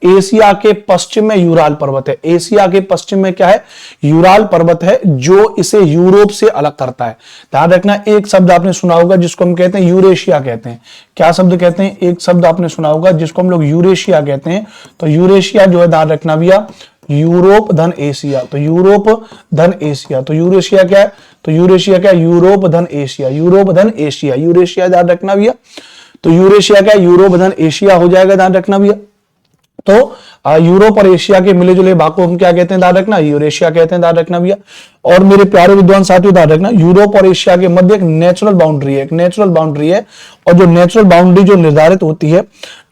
Asia के पश्चिम में यूराल पर्वत है, एशिया के पश्चिम में क्या है, यूराल पर्वत है, जो इसे यूरोप से अलग करता है। ध्यान रखना, एक शब्द आपने सुना होगा जिसको हम कहते हैं यूरेशिया कहते हैं। क्या शब्द कहते हैं, एक शब्द आपने सुना होगा जिसको हम लोग यूरेशिया कहते हैं। तो यूरेशिया जो है, ध्यान रखना भैया, यूरोप धन एशिया, तो यूरोप धन एशिया। तो यूरेशिया क्या है, तो यूरेशिया क्या है, यूरोप धन एशिया, यूरोप धन एशिया, यूरेशिया, ध्यान रखना भैया। तो यूरेशिया क्या है, यूरोप धन एशिया हो जाएगा, ध्यान रखना भैया। तो यूरोप और एशिया के मिले जुले भाग को हम क्या कहते हैं, ध्यान रखना, यूरेशिया कहते हैं, ध्यान रखना भैया। और मेरे प्यारे विद्वान साथियों, ध्यान रखना, यूरोप और एशिया के मध्य एक नेचुरल बाउंड्री है, एक नेचुरल बाउंड्री है। और जो नेचुरल बाउंड्री जो निर्धारित होती है,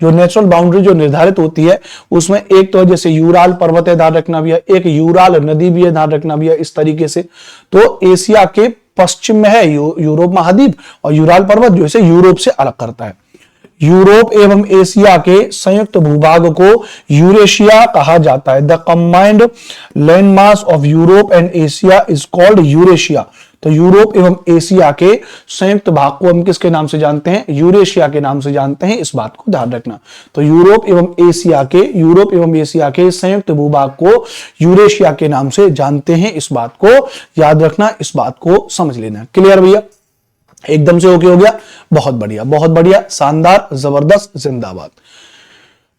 जो नेचुरल बाउंड्री जो निर्धारित होती है, उसमें एक तो जैसे यूराल पर्वत है, ध्यान रखना भैया, एक यूराल नदी भी है, ध्यान रखना भैया, इस तरीके से। तो एशिया के पश्चिम में है यूरोप महाद्वीप, और यूराल पर्वत जो इसे यूरोप से अलग करता है। यूरोप एवं एशिया के संयुक्त भूभाग को यूरेशिया कहा जाता है। The combined land mass of Europe and Asia is called Eurasia. तो यूरोप एवं एशिया के संयुक्त भाग को हम किसके नाम से जानते हैं, यूरेशिया के नाम से जानते हैं, इस बात को ध्यान रखना। तो यूरोप एवं एशिया के संयुक्त भूभाग को यूरेशिया के नाम से जानते हैं, इस बात को याद रखना, इस बात को समझ लेना। क्लियर भैया, एकदम से ओके हो गया, बहुत बढ़िया, बहुत बढ़िया, शानदार, जबरदस्त, जिंदाबाद।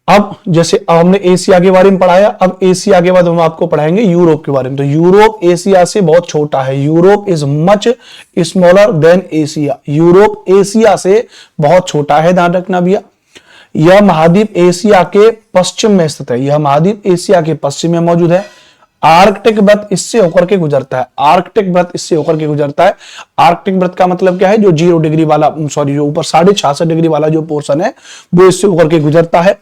अब जैसे अब हमने एशिया के बारे में पढ़ाया, अब एशिया के बाद हम आपको पढ़ाएंगे यूरोप के बारे में। तो यूरोप एशिया से बहुत छोटा है, Europe is much smaller than Asia, Europe Asia से बहुत छोटा है, ध्यान रखना भैया। यह महाद्वीप एशिया के पश्चिम में स्थित है, यह महाद्वीप एशिया के पश्चिम में मौजूद है। आर्कटिक व्रत इससे होकर के गुजरता है, आर्कटिक व्रत इससे होकर के गुजरता है। आर्कटिक व्रत का मतलब क्या है, जो 0 डिग्री वाला, सॉरी, जो ऊपर 66.5 डिग्री वाला जो पोर्शन है, वो इससे होकर के गुजरता है।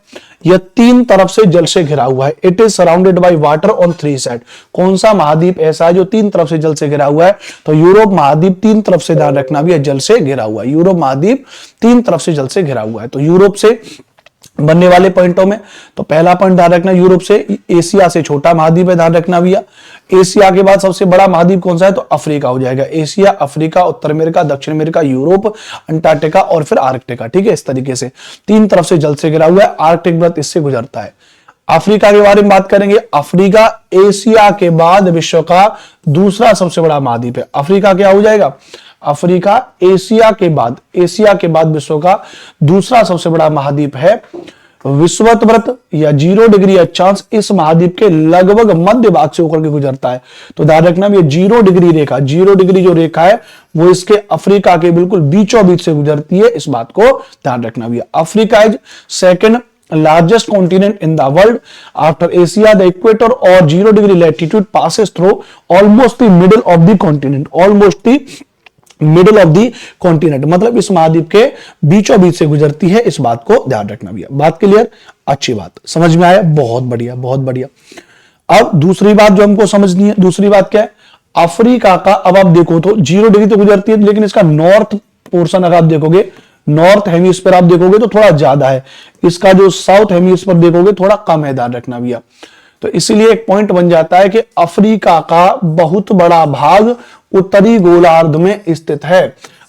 यह 3 तरफ से जल से घिरा हुआ है। It is surrounded by water on 3 side. कौन सा महाद्वीप ऐसा है जो 3 तरफ से जल से घिरा हुआ है, तो यूरोप महाद्वीप 3 तरफ से, ध्यान रखना भी है, जल से घिरा हुआ है। यूरोप महाद्वीप 3 तरफ से जल से घिरा हुआ है। तो यूरोप से बनने वाले पॉइंटों में, तो पहला पॉइंट ध्यान रखना, यूरोप से, एशिया से छोटा महाद्वीप है, ध्यान रखना भैया। एशिया के बाद सबसे बड़ा महाद्वीप कौन सा है, तो अफ्रीका हो जाएगा। एशिया, अफ्रीका, उत्तर अमेरिका, दक्षिण अमेरिका, यूरोप, अंटार्कटिका और फिर आर्कटिका, ठीक है, इस तरीके से 3 तरफ से जल से घिरा हुआ है। आर्कटिक व्रत इससे गुजरता है। अफ्रीका के बारे में बात करेंगे। अफ्रीका एशिया के बाद विश्व का दूसरा सबसे बड़ा महाद्वीप है। अफ्रीका क्या हो जाएगा, अफ्रीका एशिया के बाद विश्व का दूसरा सबसे बड़ा महाद्वीप है। विषुवत व्रत या 0 डिग्री अक्षांश इस महाद्वीप के लगभग मध्य भाग से होकर के गुजरता है। तो ध्यान रखना ये 0 डिग्री रेखा, 0 डिग्री जो रेखा है वो इसके अफ्रीका के बिल्कुल बीचों बीच से गुजरती है, इस बात को ध्यान रखना भी। Africa is second largest continent in the world after Asia. The equator or 0 degree latitude passes through almost the middle of the continent, almost the middle of the continent, मतलब इस महाद्वीप के बीचों बीच से गुजरती है, इस बात को ध्यान रखना भैया। बात क्लियर, अच्छी बात, समझ में आया, बहुत बढ़िया, बहुत बढ़िया। अब दूसरी बात जो हमको समझनी है, दूसरी बात क्या है, अफ्रीका का, अब आप देखो तो 0 डिग्री तो गुजरती है, लेकिन इसका नॉर्थ पोर्शन अगर आप देखोगे, नॉर्थ हेमिस्फीयर आप देखोगे तो थोड़ा ज्यादा है, इसका जो साउथ हेमिस्फीयर देखोगे थोड़ा कम है, ध्यान रखना भैया। तो इसीलिए एक पॉइंट बन जाता है कि अफ्रीका का बहुत बड़ा भाग उत्तरी गोलार्ध में स्थित है।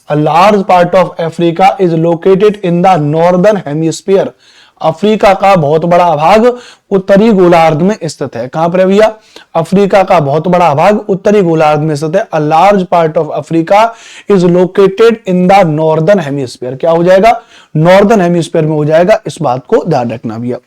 A large part of Africa is located in the northern hemisphere. Africa का बहुत बड़ा भाग उत्तरी गोलार्ध में स्थित है। कहां पर है भैया, अफ्रीका का बहुत बड़ा भाग उत्तरी गोलार्ध में स्थित है। A large part of Africa is located in the northern hemisphere. क्या हो जाएगा, नॉर्दर्न हेमिस्फीयर में हो जाएगा, इस बात को ध्यान रखना भैया।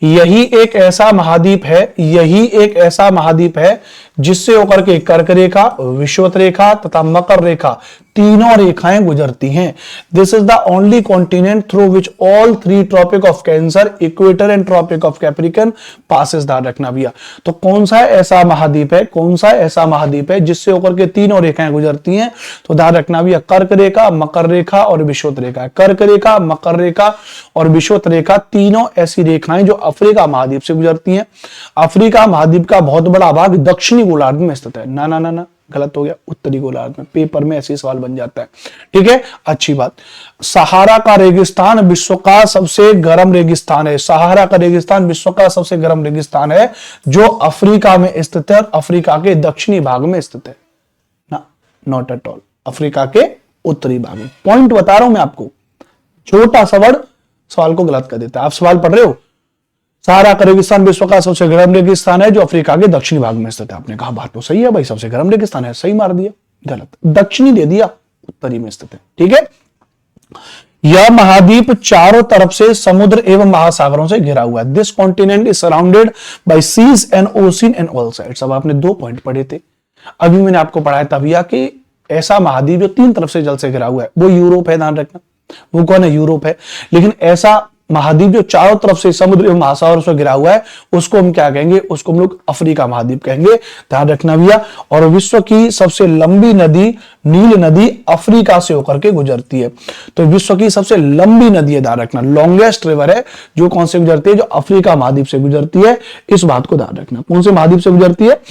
यही एक ऐसा महाद्वीप है, यही एक ऐसा महाद्वीप है जिससे होकर के कर्क रेखा, विषुवत रेखा तथा मकर रेखा तीनों रेखाएं गुजरती हैं। This is the only continent through which all three Tropic of Cancer, equator and Tropic of Capricorn passes. ध्यान रखना भैया। तो कौन सा ऐसा महाद्वीप है, कौन सा ऐसा महाद्वीप है जिससे होकर के तीनों रेखाएं गुजरती हैं? तो ध्यान रखना भैया, कर्क रेखा, मकर रेखा और विषुवत रेखा। कर्क रेखा, मकर रेखा और विषुवत रेखा तीनों ऐसी रेखाएं जो अफ्रीका महाद्वीप से गुजरती हैं। अफ्रीका महाद्वीप का बहुत बड़ा भाग दक्षिणी गोलार्ध में स्थित है। ना ना ना ना, गलत हो गया, उत्तरी गोलार्ध में। पेपर में ऐसे सवाल बन जाता है, ठीक है, अच्छी बात। सहारा का रेगिस्तान विश्व का सबसे गर्म रेगिस्तान है। सहारा का रेगिस्तान विश्व का सबसे गर्म रेगिस्तान है जो अफ्रीका में स्थित है और अफ्रीका के दक्षिणी भाग में स्थित है ना, नॉट एट ऑल, अफ्रीका के उत्तरी भाग में। पॉइंट बता रहा हूं मैं आपको, छोटा सा वर्ड सवाल को गलत कर देता है। आप सवाल पढ़ रहे हो, सहारा का रेगिस्तान विश्व का सबसे गर्म रेगिस्तान है जो अफ्रीका के दक्षिणी भाग में स्थित है। आपने कहा बात तो सही है भाई, सबसे गर्म रेगिस्तान है, सही मार दिया, गलत, दक्षिणी दे दिया, उत्तरी में स्थित है, ठीक है। यह महाद्वीप चारों तरफ से समुद्र एवं महासागरों से घिरा हुआ है। This continent is surrounded by seas and ocean and all sides. अब आपने 2 पॉइंट पढ़े थे, अभी मैंने आपको पढ़ाया था भैया कि ऐसा महाद्वीप जो 3 तरफ से जल से घिरा हुआ है वो यूरोप है। ध्यान रखना, वो कौन है? यूरोप है। लेकिन ऐसा महाद्वीप जो चारों तरफ से समुद्र एवं महासागरों से घिरा हुआ है उसको हम क्या कहेंगे? उसको हम लोग अफ्रीका महाद्वीप कहेंगे। ध्यान रखना भैया। और विश्व की सबसे लंबी नदी नील नदी अफ्रीका से होकर के गुजरती है। तो विश्व की सबसे लंबी नदी है, ध्यान रखना, लॉन्गेस्ट रिवर है जो कौन से गुजरती है? जो अफ्रीका महाद्वीप से गुजरती है। इस बात को ध्यान रखना, कौन से महाद्वीप से गुजरती है?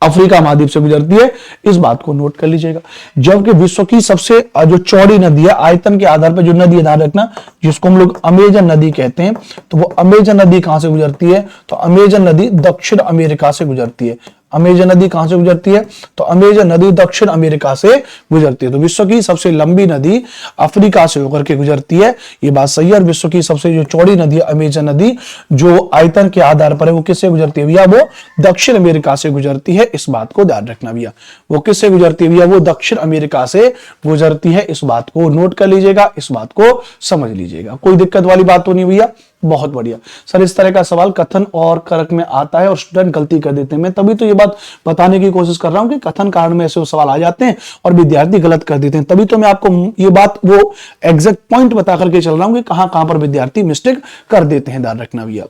अफ्रीका महाद्वीप से गुजरती है, इस बात को नोट कर लीजिएगा। जबकि विश्व की सबसे जो चौड़ी नदी है आयतन के आधार पर जो नदी है, ध्यान रखना, जिसको हम लोग अमेजन नदी कहते हैं, तो वो अमेजन नदी कहां से गुजरती है? तो अमेजन नदी दक्षिण अमेरिका से गुजरती है। अमेजन नदी कहां से गुजरती है? तो अमेजन नदी दक्षिण अमेरिका से गुजरती है। तो विश्व की सबसे लंबी नदी अफ्रीका से होकर के गुजरती है, ये बात सही है। और विश्व की सबसे जो चौड़ी नदी है अमेजन नदी, जो आयतन के आधार पर है, वो किससे गुजरती है भैया? वो दक्षिण अमेरिका से गुजरती है। इस बात को ध्यान रखना भैया, वो किससे गुजरती है भैया? वो दक्षिण अमेरिका से गुजरती है। इस बात को नोट कर लीजिएगा, इस बात को समझ लीजिएगा। कोई दिक्कत वाली बात तो नहीं भैया? बहुत बढ़िया सर। इस तरह का सवाल कथन और करक में आता है और स्टूडेंट गलती कर देते हैं। मैं तभी तो ये बात बताने की कोशिश कर रहा हूं कि कथन कारण में ऐसे सवाल आ जाते हैं और विद्यार्थी गलत कर देते हैं। तभी तो मैं आपको ये बात वो एग्जैक्ट पॉइंट बता करके चल रहा हूं कि कहां कहां पर विद्यार्थी मिस्टेक कर देते हैं। ध्यान रखना भैया।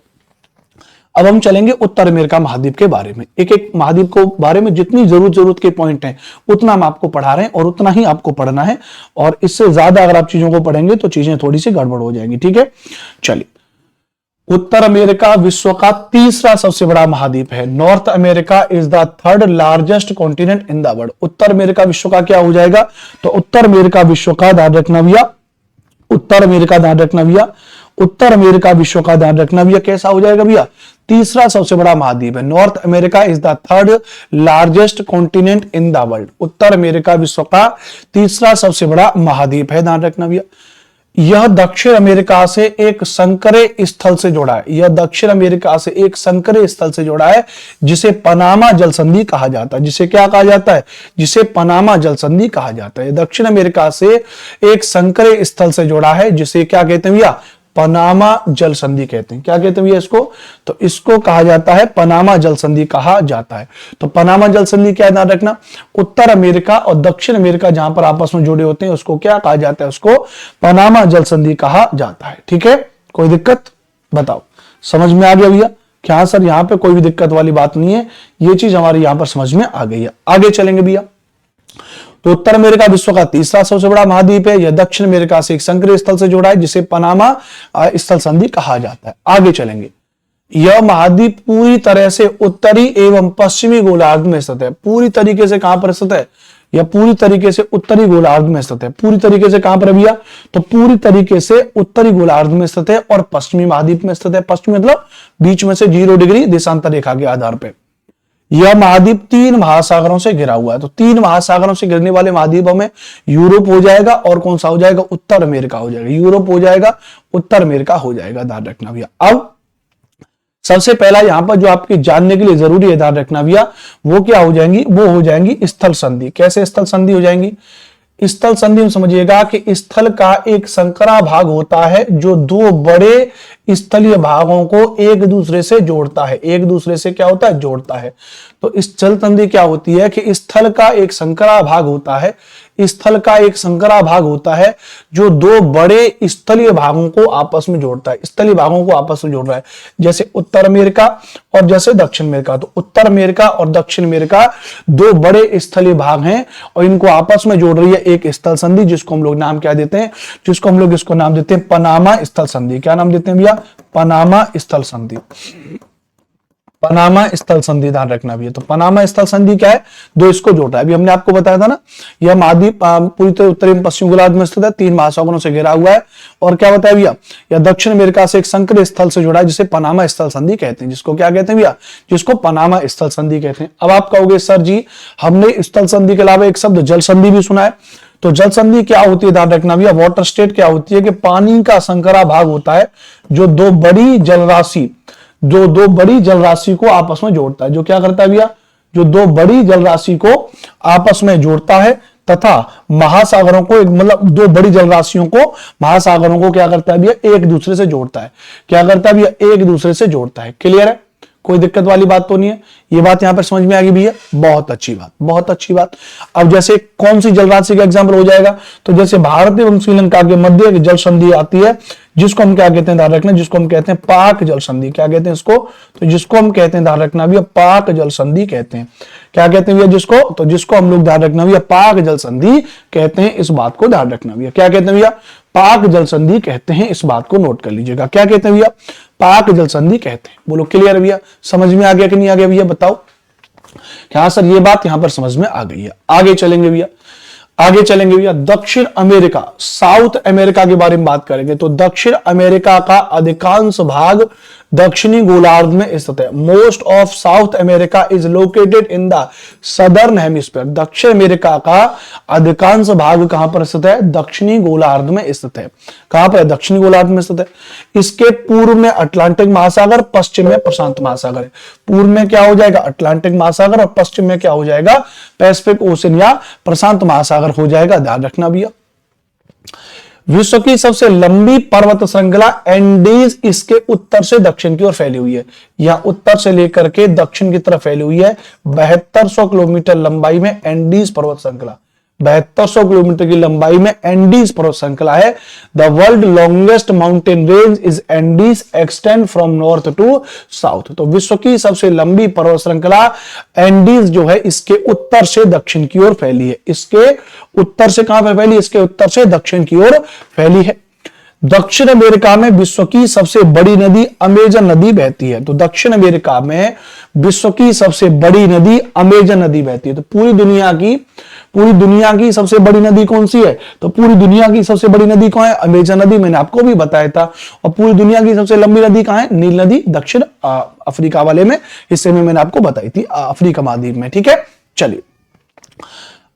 अब हम चलेंगे उत्तर अमेरिका महाद्वीप के बारे में। एक एक महाद्वीप को बारे में जितनी जरूरत के पॉइंट हैं उतना हम आपको पढ़ा रहे हैं और उतना ही आपको पढ़ना है। और इससे ज्यादा अगर आप चीजों को पढ़ेंगे तो चीजें थोड़ी सी गड़बड़ हो जाएंगी, ठीक है। चलिए, उत्तर अमेरिका विश्व का तीसरा सबसे बड़ा महाद्वीप है। North America is the third largest continent in the world. Uttar America विश्व का क्या हो जाएगा? तो उत्तर अमेरिका विश्व का, ध्यान रखना भैया, उत्तर अमेरिका, ध्यान रखना भैया, उत्तर अमेरिका विश्व का, ध्यान रखना भैया, कैसा हो जाएगा भैया? तीसरा सबसे बड़ा महाद्वीप है। North America is the third largest continent in the world. Uttar America विश्व का तीसरा सबसे बड़ा महाद्वीप है। ध्यान रखना भैया। यह दक्षिण अमेरिका से एक संकरे स्थल से जुड़ा है। यह दक्षिण अमेरिका से एक संकरे स्थल से जुड़ा है जिसे पनामा जल संधि कहा जाता है। जिसे क्या कहा जाता है? जिसे पनामा जल संधि कहा जाता है। दक्षिण अमेरिका से एक संकरे स्थल से जुड़ा है जिसे क्या कहते हैं भैया? पनामा जल संधि कहते हैं। क्या कहते हैं भैया इसको? तो इसको कहा जाता है पनामा जल संधि कहा जाता है। तो पनामा जल संधि क्या, ध्यान रखना, उत्तर अमेरिका और दक्षिण अमेरिका जहां पर आपस में जुड़े होते हैं उसको क्या कहा जाता है? उसको पनामा जल संधि कहा जाता है, ठीक है। कोई दिक्कत बताओ, समझ में आ गया भैया? क्या सर यहां पे कोई भी दिक्कत वाली बात नहीं है, ये चीज हमारी यहां पर समझ में आ गई है। आगे चलेंगे भैया। तो उत्तर अमेरिका विश्व का तीसरा सबसे बड़ा महाद्वीप है। यह दक्षिण अमेरिका से एक संकरीय स्थल से जुड़ा है जिसे पनामा स्थल संधि कहा जाता है। आगे चलेंगे। यह महाद्वीप पूरी तरह से उत्तरी एवं पश्चिमी गोलार्ध में स्थित है। पूरी तरीके से कहां पर स्थित है? यह पूरी तरीके से उत्तरी गोलार्ध में स्थित है। पूरी तरीके से कहां पर भैया? तो पूरी तरीके से उत्तरी गोलार्ध में स्थित है और पश्चिमी महाद्वीप में स्थित है। पश्चिमी मतलब बीच में से 0 डिग्री देशांतर रेखा के आधार पर। यह महाद्वीप 3 महासागरों से घिरा हुआ है। तो 3 महासागरों से घिरने वाले महाद्वीपों में यूरोप हो जाएगा और कौन सा हो जाएगा? उत्तर अमेरिका हो जाएगा। यूरोप हो जाएगा, उत्तर अमेरिका हो जाएगा। ध्यान रखना भैया। अब सबसे पहला यहां पर जो आपके जानने के लिए जरूरी है, ध्यान रखना भैया, वो क्या हो जाएंगी? वो हो जाएंगी स्थल संधि। कैसे स्थल संधि हो जाएंगी? स्थल संधि में समझिएगा कि स्थल का एक संकरा भाग होता है जो 2 बड़े स्थलीय भागों को एक दूसरे से जोड़ता है। एक दूसरे से क्या होता है? जोड़ता है। तो स्थल संधि क्या होती है कि स्थल का एक संकरा भाग होता है, स्थल का एक संकरा भाग होता है जो दो बड़े स्थलीय भागों को आपस में जोड़ता है, स्थलीय भागों को आपस में जोड़ रहा है, जैसे उत्तर अमेरिका और जैसे दक्षिण अमेरिका। तो उत्तर अमेरिका और दक्षिण अमेरिका दो बड़े स्थलीय भाग हैं और इनको आपस में जोड़ रही है एक स्थल संधि, जिसको हम लोग नाम क्या देते हैं, जिसको हम लोग इसको नाम देते हैं पनामा स्थल संधि। क्या नाम देते हैं भैया? पनामा स्थल संधि। पनामा स्थल संधि ध्यान रखना भी है। तो पनामा स्थल संधि क्या है? दो इसको जोड़ रहा है। अभी हमने आपको बताया था ना, यह महाद्वीप पूरी तरह उत्तरी एवं पश्चिमी गोलार्ध में स्थित है, 3 महासागरों से घिरा हुआ है। और क्या बताया भैया? यह दक्षिण अमेरिका से एक संकरे स्थल से जुड़ा है जिसे पनामा स्थल संधि कहते हैं। जिसको क्या कहते हैं भैया? जिसको पनामा स्थल संधि कहते हैं। अब आप कहोगे सर जी हमने स्थल संधि के अलावा एक शब्द जल संधि भी सुना है। तो जल संधि क्या होती है ध्यान रखना भैया? वाटर स्टेट क्या होती है कि पानी का संकरा भाग होता है जो दो बड़ी जलराशि को आपस में जोड़ता है। जो क्या करता है भैया? जो दो बड़ी जलराशि को आपस में जोड़ता है तथा महासागरों को मतलब दो बड़ी जलराशियों को महासागरों को क्या करता है भैया? एक दूसरे से जोड़ता है। क्या करता है भैया? एक दूसरे से जोड़ता है। क्लियर है? कोई दिक्कत वाली बात तो नहीं है? ये बात यहां पर समझ में आ गई भैया? बहुत अच्छी बात, बहुत अच्छी बात। अब जैसे कौन सी जलराशि का एग्जांपल हो जाएगा? तो जैसे भारत एवं श्रीलंका के मध्य एक जल संधि आती है जिसको हम क्या कहते हैं ध्यान रखना? जिसको हम कहते हैं पाक जल संधि। क्या कहते हैं इसको? तो जिसको हम कहते हैं ध्यान रखना भैया पाक जल संधि कहते हैं। क्या कहते हैं भैया जिसको? तो जिसको हम लोग ध्यान रखना भैया पाक जल संधि कहते हैं। इस बात को ध्यान रखना भैया। क्या कहते हैं भैया? पाक जल संधि कहते हैं। इस बात को नोट कर लीजिएगा। क्या कहते हैं भैया? पाक जल संधि कहते हैं। बोलो क्लियर भैया? समझ में आ गया कि नहीं आ गया भैया? बताओ। क्या सर ये बात यहां पर समझ में आ गई है? आगे चलेंगे भैया, आगे चलेंगे भैया। दक्षिण अमेरिका, साउथ अमेरिका के बारे में बात करेंगे। तो दक्षिण अमेरिका का अधिकांश भाग दक्षिणी गोलार्ध में स्थित है। Most of south America is located in the southern hemisphere. दक्षिण अमेरिका का अधिकांश भाग कहां पर स्थित है? दक्षिणी गोलार्ध में स्थित है। कहां पर? दक्षिणी गोलार्ध में स्थित है। इसके पूर्व में अटलांटिक महासागर, पश्चिम में प्रशांत महासागर है। पूर्व में क्या हो जाएगा? अटलांटिक महासागर और पश्चिम में क्या हो जाएगा? पैसिफिक ओशन या प्रशांत महासागर हो जाएगा। ध्यान रखना भैया। विश्व की सबसे लंबी पर्वत श्रृंखला एंडीज इसके उत्तर से दक्षिण की ओर फैली हुई है। यह उत्तर से लेकर के दक्षिण की तरफ फैली हुई है। 7200 किलोमीटर लंबाई में एंडीज पर्वत श्रृंखला, 7200 किलोमीटर की लंबाई में एंडीज पर्वत श्रृंखला है। The world longest mountain range is Andes extend from north to south. तो विश्व की सबसे लंबी पर्वत श्रृंखला एंडीज जो है इसके उत्तर से दक्षिण की ओर फैली है। इसके उत्तर से कहां पर फैली? इसके उत्तर से दक्षिण की ओर फैली है। दक्षिण अमेरिका में विश्व की सबसे बड़ी नदी अमेजन नदी बहती है। तो दक्षिण अमेरिका में विश्व की सबसे बड़ी नदी अमेजन नदी बहती है। तो पूरी दुनिया की सबसे बड़ी नदी कौन सी है? तो पूरी दुनिया की सबसे बड़ी नदी कौन है? अमेजन नदी। मैंने आपको भी बताया था। और पूरी दुनिया की सबसे लंबी नदी कहां है? नील नदी, दक्षिण अफ्रीका वाले में हिस्से में मैंने आपको बताई थी, अफ्रीका महाद्वीप में। ठीक है, चलिए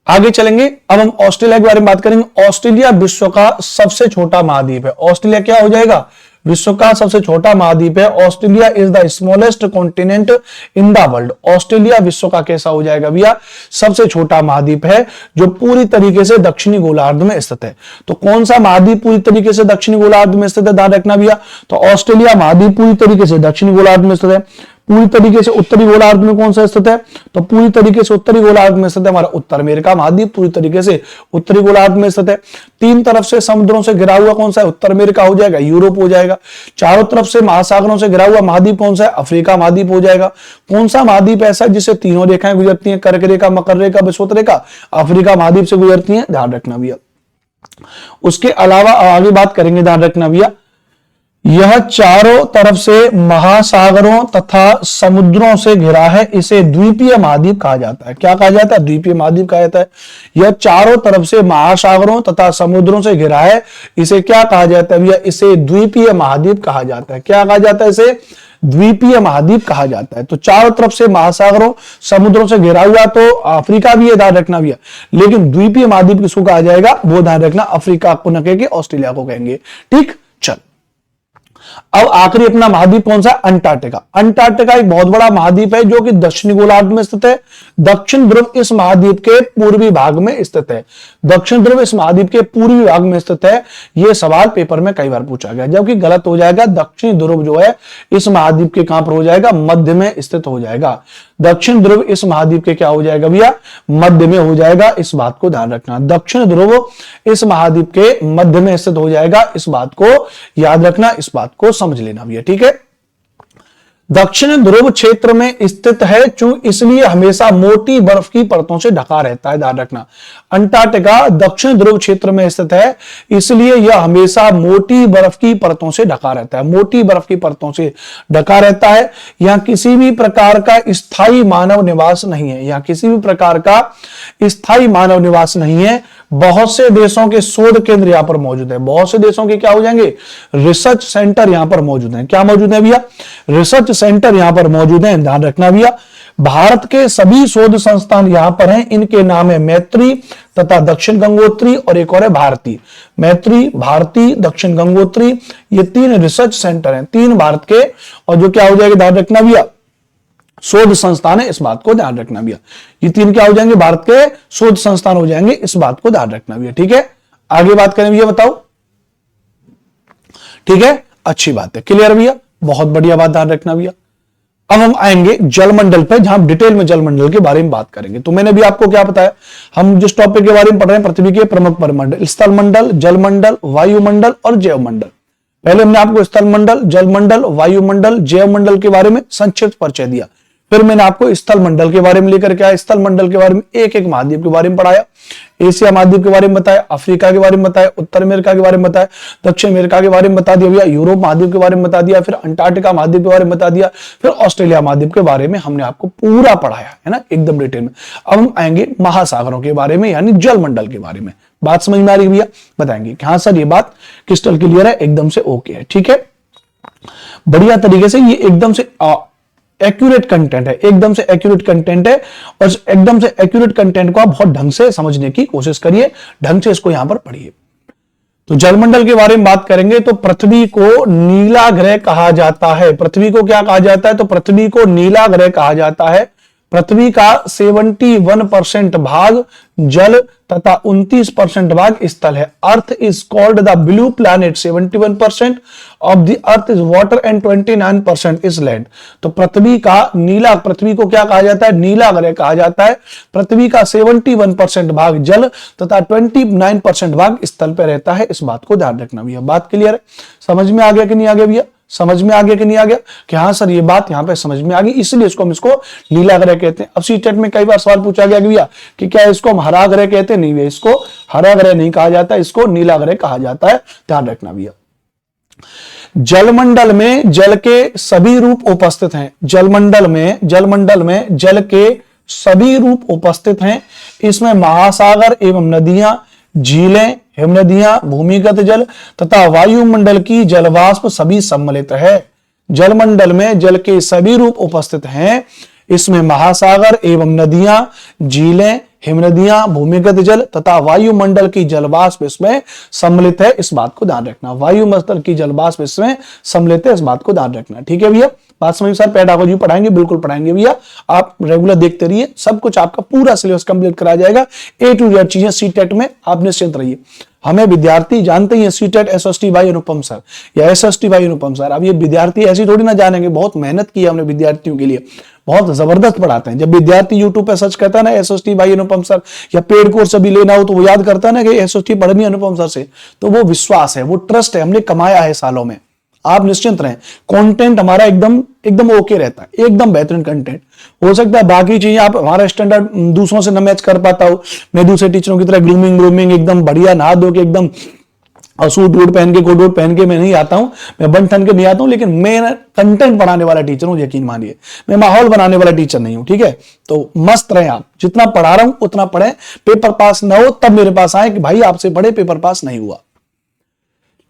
आगे चलेंगे। अब हम ऑस्ट्रेलिया के बारे में बात करेंगे। ऑस्ट्रेलिया विश्व का सबसे छोटा महाद्वीप है। ऑस्ट्रेलिया क्या हो जाएगा? विश्व का सबसे छोटा महाद्वीप है। Australia is the smallest continent in the world. Australia विश्व का कैसा हो जाएगा भैया? सबसे छोटा महाद्वीप है जो पूरी तरीके से दक्षिणी गोलार्ध में स्थित है। तो कौन सा महाद्वीप पूरी तरीके से दक्षिणी गोलार्ध में स्थित है? ध्यान रखना भैया। तो ऑस्ट्रेलिया महाद्वीप पूरी तरीके से दक्षिणी गोलार्ध में स्थित है। पूरी तरीके से उत्तरी गोलार्ध में कौन सा स्थित है? तो पूरी तरीके से उत्तरी गोलार्ध में स्थित है हमारा उत्तर अमेरिका महाद्वीप। पूरी तरीके से उत्तरी गोलार्ध में स्थित है। तीन तरफ से समुद्रों से घिरा हुआ कौन सा है? उत्तर अमेरिका हो जाएगा, यूरोप हो जाएगा। चारों तरफ से महासागरों से घिरा हुआ महाद्वीप कौन सा है? अफ्रीका महाद्वीप हो जाएगा। कौन सा महाद्वीप ऐसा है जिससे तीनों रेखाएं गुजरती हैं? कर्क रेखा, मकर रेखा, विषुवत रेखा, अफ्रीका महाद्वीप से गुजरती है। ध्यान रखना भैया। उसके अलावा आगे बात करेंगे, ध्यान रखना भैया, यह चारों तरफ से महासागरों तथा समुद्रों से घिरा है। इसे द्वीपीय महाद्वीप कहा जाता है। क्या कहा जाता है? द्वीपीय महाद्वीप कहा जाता है। यह चारों तरफ से महासागरों तथा समुद्रों से घिरा है। इसे क्या कहा जाता है भैया? इसे द्वीपीय महाद्वीप कहा जाता है। क्या कहा जाता है? इसे द्वीपीय महाद्वीप कहा जाता है। तो चारों तरफ से महासागरों समुद्रों से घिरा हुआ तो अफ्रीका भी है, ध्यान रखना भैया। लेकिन द्वीपीय महाद्वीप किसको कहा जाएगा? वो ध्यान रखना, अफ्रीका को न कहेंगे, ऑस्ट्रेलिया को कहेंगे। ठीक, चल अब आखिरी अपना महाद्वीप कौन सा? अंटार्कटिका। अंटार्कटिका एक बहुत बड़ा महाद्वीप है जो कि दक्षिणी गोलार्ध में स्थित है। दक्षिण ध्रुव इस महाद्वीप के पूर्वी भाग में स्थित है। दक्षिण ध्रुव इस महाद्वीप के पूर्वी भाग में स्थित है। यह सवाल पेपर में कई बार पूछा गया, जबकि गलत हो जाएगा। दक्षिण ध्रुव जो है इस महाद्वीप के कहां पर हो जाएगा, मध्य में स्थित हो जाएगा। दक्षिण ध्रुव इस महाद्वीप के क्या हो जाएगा भैया, मध्य में हो जाएगा। इस बात को ध्यान रखना, दक्षिण ध्रुव इस महाद्वीप के मध्य में स्थित हो जाएगा। इस बात को याद रखना, इस बात को समझ लेना भैया, ठीक है। दक्षिण ध्रुव क्षेत्र में स्थित है, इसलिए हमेशा मोटी बर्फ की परतों से ढका रहता है। ध्यान रखना, अंटार्कटिका दक्षिण ध्रुव क्षेत्र में स्थित है, इसलिए यह हमेशा मोटी बर्फ की परतों से ढका रहता है। मोटी बर्फ की परतों से ढका रहता है। यहां किसी भी प्रकार का स्थायी मानव निवास नहीं है। यहां किसी भी प्रकार का स्थायी मानव निवास नहीं है। बहुत से देशों के शोध केंद्र यहां पर मौजूद है। बहुत से देशों के क्या हो जाएंगे, रिसर्च सेंटर यहां पर मौजूद हैं। क्या मौजूद है भैया, रिसर्च सेंटर यहां पर मौजूद हैं। ध्यान रखना भैया, भारत के सभी शोध संस्थान यहां पर हैं। इनके नाम है मैत्री तथा दक्षिण गंगोत्री, और एक और है भारती। मैत्री, भारती, दक्षिण गंगोत्री, ये 3 रिसर्च सेंटर हैं, 3 भारत के। और जो क्या हो जाएगा, ध्यान रखना भैया, शोध संस्थान है। इस बात को ध्यान रखना भैया, ये 3 क्या हो जाएंगे, भारत के शोध संस्थान हो जाएंगे। इस बात को ध्यान रखना भैया, ठीक है। आगे बात करें भैया, बताओ, ठीक है, अच्छी बात है, क्लियर भैया, बहुत बढ़िया बात, ध्यान रखना भैया। अब हम आएंगे जलमंडल पे, जहां डिटेल में जलमंडल के बारे में बात करेंगे। तो मैंने भी आपको क्या बताया, हम जिस टॉपिक के बारे में पढ़ रहे हैं, पृथ्वी के प्रमुख परिमंडल, स्थल मंडल, जलमंडल, वायुमंडल और जैवमंडल। पहले हमने आपको स्थल मंडल, जलमंडल, वायुमंडल, जैवमंडल के बारे में संक्षिप्त परिचय दिया। फिर मैंने आपको स्थल मंडल के बारे में लेकर के आया, स्थल मंडल के बारे में एक एक महाद्वीप के बारे में पढ़ाया। एशिया महाद्वीप के बारे में बताया, अफ्रीका के बारे में बताया, उत्तर अमेरिका के बारे में बताया, दक्षिण अमेरिका के बारे में बता दिया भैया, यूरोप महाद्वीप के बारे में बता दिया, फिर अंटार्कटिका महाद्वीप के बारे में बता दिया, फिर ऑस्ट्रेलिया महाद्वीप के बारे में हमने आपको पूरा पढ़ाया है ना, एकदम डिटेल में। अब हम आएंगे महासागरों के बारे में, यानी जलमंडल के बारे में। बात समझ में आ रही भैया, बताएंगे कि हाँ सर ये बात क्रिस्टल क्लियर है, एकदम से ओके है, ठीक है, बढ़िया तरीके से। ये एकदम से एक्यूरेट कंटेंट है, एकदम से एक्यूरेट कंटेंट है, और एकदम से एक्यूरेट कंटेंट को आप बहुत ढंग से समझने की कोशिश करिए, ढंग से इसको यहां पर पढ़िए। तो जलमंडल के बारे में बात करेंगे तो पृथ्वी को नीला ग्रह कहा जाता है। पृथ्वी को क्या कहा जाता है, तो पृथ्वी को नीला ग्रह कहा जाता है। पृथ्वी का 71% भाग जल तथा 29% भाग स्थल है। Earth is called the blue planet, 71% of the earth is water and 29% is land. तो पृथ्वी का नीला, पृथ्वी को क्या कहा जाता है, नीला ग्रह कहा जाता है। पृथ्वी का 71% भाग जल तथा 29% भाग स्थल पर रहता है। इस बात को ध्यान रखना भैया, बात क्लियर है, समझ में आ गया कि नहीं आ गया भैया, समझ में आ गया कि नहीं आ गया, कि हाँ सर ये बात यहां पे समझ में आ गई, इसलिए इसको हम इसको नीला ग्रह कहते हैं। अब सीटेट में कई बार सवाल पूछा गया कि भैया कि क्या इसको हम हरा ग्रह कहते हैं, नहीं भैया, इसको हरा ग्रह नहीं कहा जाता, इसको नीला ग्रह कहा जाता है, ध्यान रखना भैया। जलमंडल में जल के सभी रूप उपस्थित हैं। जलमंडल में जल के सभी रूप उपस्थित हैं। इसमें महासागर एवं नदियां, झीलें, हिमनदियां, भूमिगत जल तथा वायुमंडल की जलवाष्प सभी सम्मिलित है। जलमंडल में जल के सभी रूप उपस्थित हैं। इसमें महासागर एवं नदियां, झीलें, हिमनदियां, भूमिगत जल तथा वायुमंडल की जलवाष्प इसमें सम्मिलित है। इस बात को ध्यान रखना, वायुमंडल की जलवाष्प इसमें सम्मिलित है, इस बात को ध्यान रखना, ठीक है भैया। बात समझ, सर पेडागोजी पढ़ाएंगे, बिल्कुल पढ़ाएंगे भैया, आप रेगुलर देखते रहिए, सब कुछ आपका पूरा सिलेबस कंप्लीट कराया जाएगा, ए टू जेड चीजें सीटेट में, आप निश्चिंत रहिए। हमें विद्यार्थी जानते ही सीटेट एसएसटी भाई अनुपम सर या एसएसटी भाई अनुपम सर, अब ये विद्यार्थी ऐसी थोड़ी ना जानेंगे, बहुत मेहनत की है हमने विद्यार्थियों के लिए, बहुत जबरदस्त पढ़ाते हैं। जब विद्यार्थी यूट्यूब पे सर्च करता है ना एसएसटी भाई अनुपम सर, या पेड कोर्स अभी लेना हो तो वो याद करता है ना कि एसएसटी पढ़नी अनुपम सर से, तो वो विश्वास है, वो ट्रस्ट है, हमने कमाया है सालों में। आप निश्चिंत रहें, कंटेंट हमारा एकदम ओके रहता है, एकदम बेहतरीन कंटेंट। हो सकता है बाकी चीजें आप हमारा स्टैंडर्ड दूसरों से न मैच कर पाता हो, मैं दूसरे टीचरों की तरह ग्रूमिंग एकदम बढ़िया नहा धो के एकदम सूट वूट पहन के, कोट वोट पहन के मैं नहीं आता हूं, मैं बन ठन के नहीं आता हूं, लेकिन मैं कंटेंट बनाने वाला टीचर हूं, यकीन मानिए, मैं माहौल बनाने वाला टीचर नहीं हूं, ठीक है। तो मस्त रहे आप, जितना पढ़ा रहा हूं उतना पढ़े, पेपर पास ना हो तब मेरे पास आए कि भाई आपसे पढ़े, पेपर पास नहीं हुआ।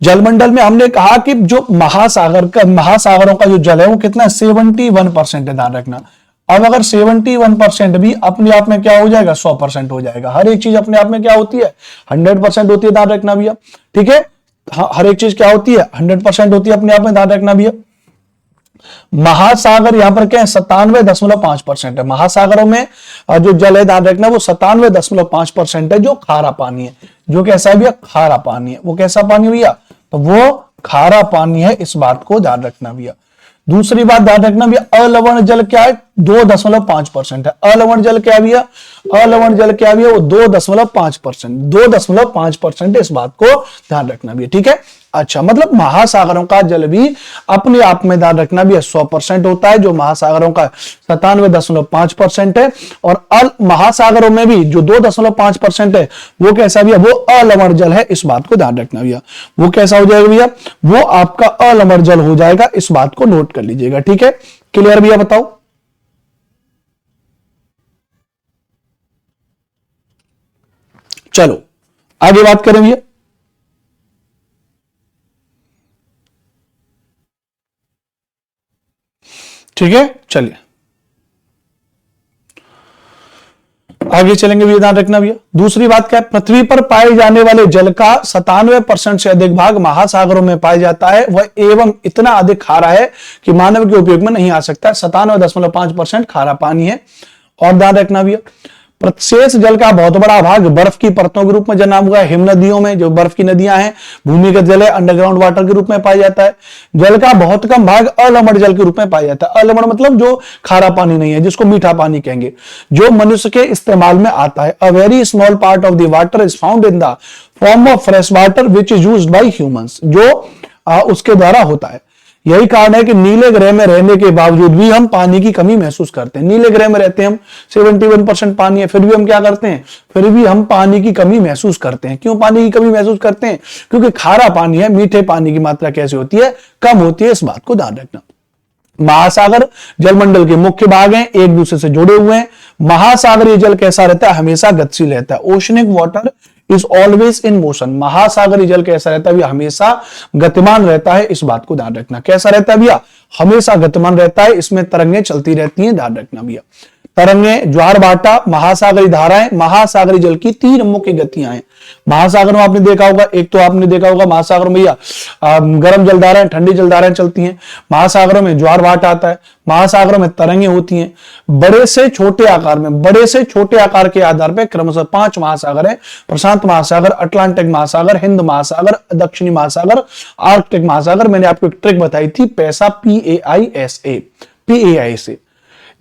जलमंडल में हमने कहा कि जो महासागरों का जो जल है वो कितना 71% है, ध्यान रखना। अब अगर 71% भी अपने आप में क्या हो जाएगा, 100% हो जाएगा। हर एक चीज अपने आप में क्या होती है, 100% होती है, ध्यान रखना भैया, ठीक है। हर एक चीज क्या होती है, 100% होती है अपने आप में, ध्यान रखना भैया। महासागर यहां पर क्या है, 97.5% है। महासागरों में जो जल है, ध्यान रखना, वो 97.5% है जो खारा पानी है। जो कैसा है भैया, खारा पानी है। वो कैसा पानी भैया, तो वो खारा पानी है, इस बात को ध्यान रखना भैया। दूसरी बात ध्यान रखना भैया, अलवण जल क्या है, 2.5% है। अलवण जल क्या भैया, अलवण जल क्या भैया, वो 2.5%, 2.5% इस बात को ध्यान रखना भैया, ठीक है। अच्छा, मतलब महासागरों का जल भी अपने आप में ध्यान रखना भी 100% होता है, जो महासागरों का 97.5% है। और महासागरों में भी जो 2.5% है, वो कैसा भैया, वो अलवण जल है, इस बात को ध्यान रखना भैया। वो कैसा हो जाएगा भैया, वो आपका अलवण जल हो जाएगा, इस बात को नोट कर लीजिएगा, ठीक है। क्लियर भैया, बताओ। चलो आगे बात करें भैया। ठीक है, चलिए आगे चलेंगे भैया, ध्यान रखना भैया। दूसरी बात क्या है, पृथ्वी पर पाए जाने वाले जल का 97% से अधिक भाग महासागरों में पाया जाता है। वह एवं इतना अधिक खारा है कि मानव के उपयोग में नहीं आ सकता। 97.5% खारा पानी है। और ध्यान रखना भैया, शेष जल का बहुत बड़ा भाग बर्फ की परतों के रूप में जमा हुआ है। हिम नदियों में जो बर्फ की नदियां हैं, भूमिगत जल है, अंडरग्राउंड वाटर के रूप में पाया जाता है। जल का बहुत कम भाग अलवण जल के रूप में पाया जाता है। अलवण मतलब जो खारा पानी नहीं है, जिसको मीठा पानी कहेंगे, जो मनुष्य के इस्तेमाल में आता है। A very small part of the water is found in the form of fresh water which is used by humans, जो उसके द्वारा होता है। यही कारण है कि नीले ग्रह में रहने के बावजूद भी हम पानी की कमी महसूस करते हैं। नीले ग्रह में रहते हैं हम, 71% पानी है, फिर भी हम क्या करते हैं, फिर भी हम पानी की कमी महसूस करते हैं। क्यों पानी की कमी महसूस करते हैं, क्योंकि खारा पानी है। मीठे पानी की मात्रा कैसे होती है, कम होती है, इस बात को ध्यान रखना। महासागर जलमंडल के मुख्य भाग हैं, एक दूसरे से जुड़े हुए हैं। महासागरीय जल कैसा रहता है, हमेशा गतिशील रहता है। Oceanic water is always in motion. महासागरीय जल कैसा रहता है भैया, हमेशा गतिमान रहता है, इस बात को ध्यान रखना। कैसा रहता है भैया, हमेशा गतिमान रहता है, इसमें तरंगें चलती रहती हैं, ध्यान रखना भैया। तरंगें, ज्वार भाटा, महासागरीय धाराएं। महासागरीय जल की 3 मुख्य गतियां हैं। महासागर में आपने देखा होगा, एक तो आपने देखा होगा महासागर में भैया गर्म जलधाराएं, ठंडी जलधाराएं चलती हैं। महासागरों में ज्वार भाटा आता है। महासागरों में तरंगें होती हैं बड़े से छोटे आकार में। बड़े से छोटे आकार के आधार पर क्रमशः 5 महासागर है। प्रशांत महासागर, अटलांटिक महासागर, हिंद महासागर, दक्षिणी महासागर, आर्कटिक महासागर। मैंने आपको एक ट्रिक बताई थी, पैसा, PAISA।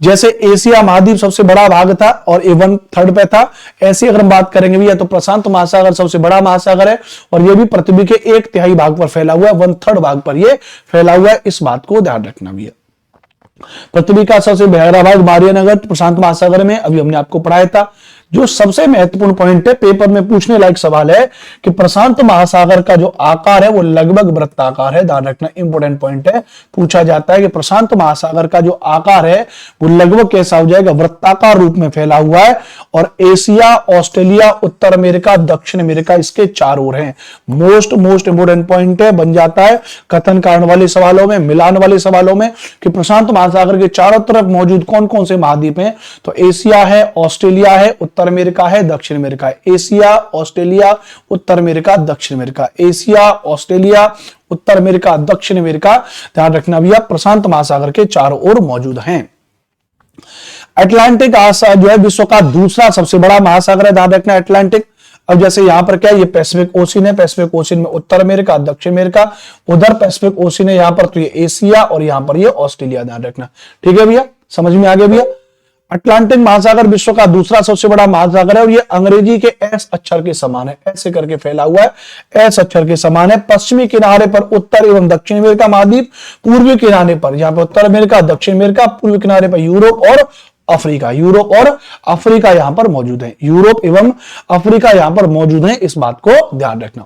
जैसे एशिया महाद्वीप सबसे बड़ा भाग था और ये 1/3 पे था, ऐसे अगर हम बात करेंगे भैया तो प्रशांत महासागर सबसे बड़ा महासागर है और ये भी पृथ्वी के 1/3 भाग पर फैला हुआ है, 1/3 भाग पर ये फैला हुआ है, इस बात को ध्यान रखना भैया। पृथ्वी का सबसे गहरा भाग मारियानगर प्रशांत महासागर में, अभी हमने आपको पढ़ाया था। जो सबसे महत्वपूर्ण पॉइंट है, पेपर में पूछने लायक सवाल है कि प्रशांत महासागर का जो आकार है वो लगभग वृत्ताकार है। ध्यान रखना, इंपॉर्टेंट पॉइंट है, पूछा जाता है कि प्रशांत महासागर का जो आकार है वो लगभग कैसा हो जाएगा, वृत्ताकार रूप में फैला हुआ है। और एशिया, ऑस्ट्रेलिया, उत्तर अमेरिका, दक्षिण अमेरिका इसके चारों ओर हैं। मोस्ट इंपॉर्टेंट पॉइंट है, बन जाता है कथन कारण वाले सवालों में, मिलान वाले सवालों में, कि प्रशांत महासागर के चारों तरफ मौजूद कौन कौन से महाद्वीप हैं। तो एशिया है, ऑस्ट्रेलिया है, उत्तर अमेरिका है, दक्षिण अमेरिका है। एशिया, ऑस्ट्रेलिया, उत्तर अमेरिका, दक्षिण अमेरिका। एशिया, ऑस्ट्रेलिया, उत्तर अमेरिका, दक्षिण अमेरिका। ध्यान रखना भैया, प्रशांत महासागर के चारों ओर मौजूद हैं। अटलांटिक जो है विश्व का दूसरा सबसे बड़ा महासागर है। ध्यान रखना, अटलांटिक। अब जैसे यहां पर क्या है, ये पैसिफिक ओशियन है। पैसिफिक ओशियन में उत्तर अमेरिका, दक्षिण अमेरिका, उधर पैसिफिक ओशियन है यहां पर, तो ये एशिया और यहां पर ये ऑस्ट्रेलिया। ध्यान रखना, ठीक है भैया, समझ में आ गया भैया। अटलांटिक महासागर विश्व का दूसरा सबसे बड़ा महासागर है और ये अंग्रेजी के एस अक्षर के समान है, ऐसे करके फैला हुआ है, एस अक्षर के समान है। पश्चिमी किनारे पर उत्तर एवं दक्षिण अमेरिका महाद्वीप, पूर्वी किनारे पर यहाँ पर उत्तर अमेरिका, दक्षिण अमेरिका, पूर्वी किनारे पर यूरोप और अफ्रीका। यूरोप और अफ्रीका यहां पर मौजूद है। यूरोप एवं अफ्रीका यहां पर मौजूद है, इस बात को ध्यान रखना।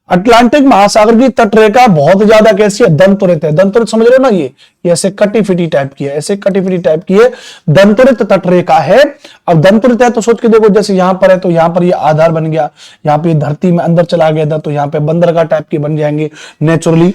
अटलांटिक महासागर की तटरेखा बहुत ज्यादा कैसी है, दंतुरित है। दंतुरित समझ रहे हो ना, ये ऐसे कटी फिटी टाइप की है, ऐसे कटी फिटी टाइप की है, दंतुरित तटरेखा है। अब दंतुरित है तो सोच के देखो, जैसे यहां पर है तो यहां पर ये आधार बन गया, यहां पे धरती में अंदर चला गया था तो यहां पे बंदरगाह टाइप के बन जाएंगे नेचुरली।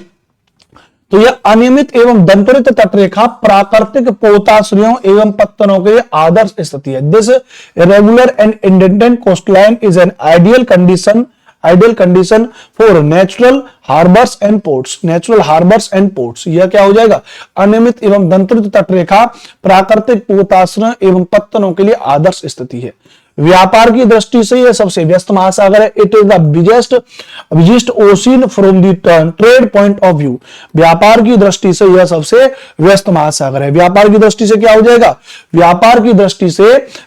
तो यह अनियमित एवं दंतुरित तटरेखा प्राकृतिक पोताश्रयों एवं पत्तनों के आदर्श स्थिति है। This irregular and indented coastline is an ideal condition ideal condition for natural harbours and ports, natural harbours and ports, यह क्या हो जाएगा, अनियमित एवं दंत्रित तटरेखा प्राकृतिक पोताश्रय एवं पत्तनों के लिए आदर्श स्थिति है। व्यापार की दृष्टि से यह सबसे व्यस्त महासागर है। It is the biggest ocean from the trade point of view, व्यापार की दृष्टि से यह सबसे व्यस्त महासागर है। व्यापार की दृष्टि से क्या हो जाएगा, व्यापार की दृष्टि से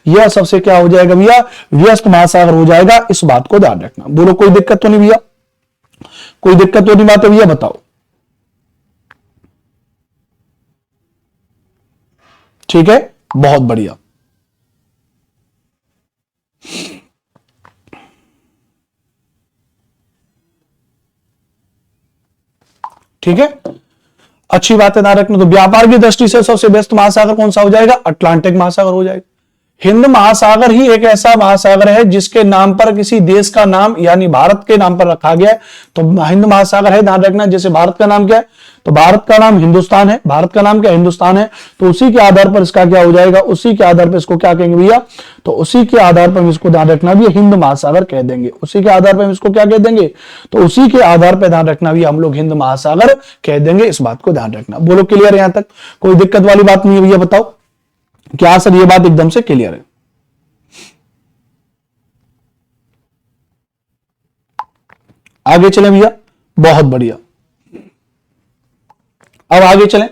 यह सबसे क्या हो जाएगा भैया, व्यस्त महासागर हो जाएगा। इस बात को ध्यान रखना। बोलो कोई दिक्कत तो नहीं भैया, कोई दिक्कत तो नहीं बात है भैया, बताओ। ठीक है, बहुत बढ़िया। ठीक है, अच्छी बात है ना रखना। तो व्यापार की दृष्टि से सबसे बेस्ट महासागर कौन सा हो जाएगा, अटलांटिक महासागर हो जाएगा। हिंद महासागर ही एक ऐसा महासागर है जिसके नाम पर किसी देश का नाम यानी भारत के नाम पर रखा गया है, तो हिंद महासागर है, ध्यान रखना। जैसे भारत का नाम क्या है, तो भारत का नाम हिंदुस्तान है, भारत का नाम क्या हिंदुस्तान है, तो उसी के आधार पर इसका क्या हो जाएगा, उसी के आधार पर इसको क्या कहेंगे भैया, तो उसी के आधार पर इसको ध्यान रखना भी हिंद महासागर कह देंगे। उसी के आधार पर हम इसको क्या कह देंगे, तो उसी के आधार पर ध्यान रखना भी हम लोग हिंद महासागर कह देंगे। इस बात को ध्यान रखना। बोलो क्लियर है, यहां तक कोई दिक्कत वाली बात नहीं है भैया, बताओ क्या सर ये बात एकदम से क्लियर है। आगे चलें भैया, बहुत बढ़िया। अब आगे चलें,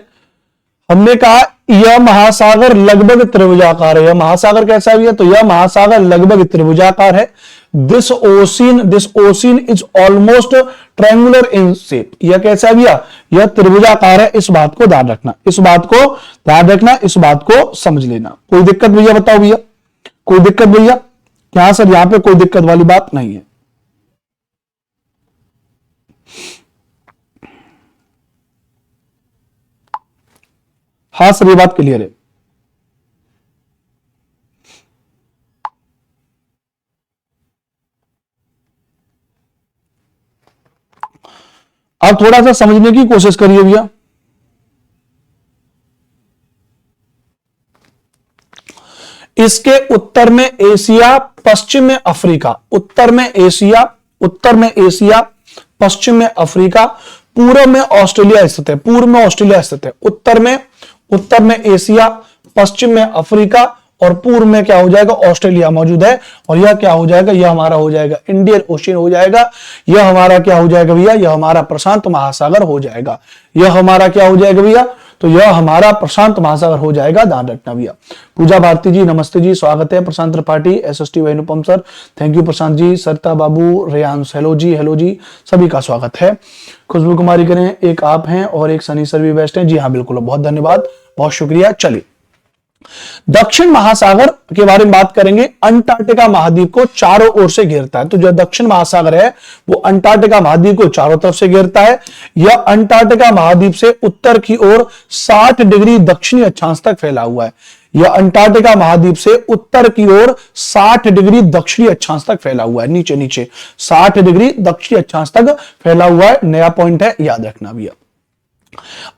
हमने कहा यह महासागर लगभग त्रिभुजाकार है। यह महासागर कैसा है भैया, तो यह महासागर लगभग त्रिभुजाकार है। This ocean is almost triangular in shape. यह कैसा है भैया, यह त्रिभुजाकार है। इस बात को ध्यान रखना, इस बात को ध्यान रखना, इस बात को समझ लेना। कोई दिक्कत भैया, बताओ भैया कोई दिक्कत भैया, क्या सर यहां पे कोई दिक्कत वाली बात नहीं है। हाँ सर ये बात क्लियर है। अब थोड़ा सा समझने की कोशिश करिए भैया। इसके उत्तर में एशिया, पश्चिम में अफ्रीका, उत्तर में एशिया, पश्चिम में अफ्रीका, पूर्व में ऑस्ट्रेलिया स्थित है, पूर्व में ऑस्ट्रेलिया स्थित है। उत्तर में एशिया, पश्चिम में अफ्रीका और पूर्व में क्या हो जाएगा, ऑस्ट्रेलिया मौजूद है। और यह क्या हो जाएगा, यह हमारा हो जाएगा इंडियन ओशियन हो जाएगा। यह हमारा क्या हो जाएगा भैया, यह हमारा प्रशांत महासागर हो जाएगा। यह हमारा क्या हो जाएगा भैया, तो यह हमारा प्रशांत महासागर हो जाएगा। ध्यान रखना भैया। पूजा भारती जी नमस्ते जी, स्वागत है। Prashant Tripathi, SST Anupam sir thank you. Prashant ji, Sarita Babu, Reyansh hello जी, सभी का स्वागत है। खुशबू कुमारी करें, एक आप हैं और एक सनी सर भी बेस्ट हैं। जी हाँ बिल्कुल, बहुत धन्यवाद, बहुत शुक्रिया। चलिए दक्षिण महासागर के बारे में बात करेंगे। अंटार्कटिका महाद्वीप को चारों ओर से घेरता है। तो जो दक्षिण महासागर है वो अंटार्कटिका महाद्वीप को चारों तरफ से घेरता है। यह अंटार्कटिका महाद्वीप से उत्तर की ओर 60 डिग्री दक्षिणी अक्षांश तक फैला हुआ है। यह अंटार्कटिका महाद्वीप से उत्तर की ओर 60 डिग्री दक्षिणी अक्षांश तक फैला हुआ है। नीचे 60 डिग्री दक्षिणी अक्षांश तक फैला हुआ है। नया पॉइंट है, याद रखना भैया।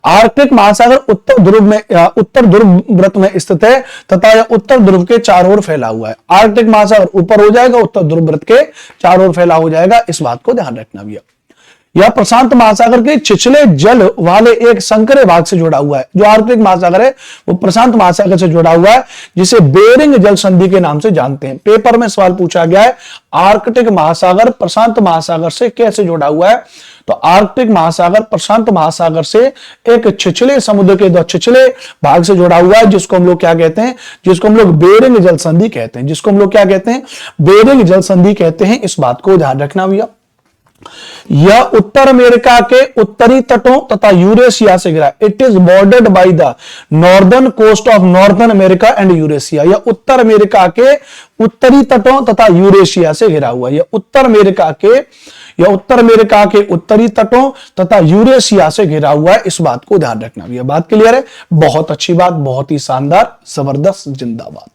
आर्कटिक महासागर उत्तर ध्रुव वृत्त में स्थित है तथा यह उत्तर ध्रुव के चारों ओर फैला हुआ है। आर्कटिक महासागर ऊपर हो जाएगा, उत्तर ध्रुव वृत्त के चारों ओर फैला हो जाएगा। इस बात को ध्यान रखना भैया। यह प्रशांत महासागर के छिछले जल वाले एक संकरे भाग से जुड़ा हुआ है। जो आर्कटिक महासागर है वो प्रशांत महासागर से जुड़ा हुआ है, जिसे बेरिंग जल संधि के नाम से जानते हैं। पेपर में सवाल पूछा गया है, आर्कटिक महासागर प्रशांत महासागर से कैसे जुड़ा हुआ है, तो आर्कटिक महासागर प्रशांत महासागर से एक छिछले समुद्र के छिछले भाग से जुड़ा हुआ है, जिसको हम लोग क्या कहते हैं, जिसको हम लोग बेरिंग जल संधि कहते हैं, जिसको हम लोग क्या कहते हैं, बेरिंग जल संधि कहते हैं। इस बात को ध्यान रखना भैया। यह उत्तर अमेरिका के उत्तरी तटों तथा यूरेशिया से घिरा। It is bordered by the northern coast of northern America and Eurasia. यह उत्तर अमेरिका के उत्तरी तटों तथा यूरेशिया से घिरा हुआ है। यह उत्तर अमेरिका के उत्तरी तटों तथा यूरेशिया से घिरा हुआ है। इस बात को ध्यान रखना भैया। बात क्लियर है, बहुत अच्छी बात, बहुत ही शानदार, जबरदस्त, जिंदाबाद।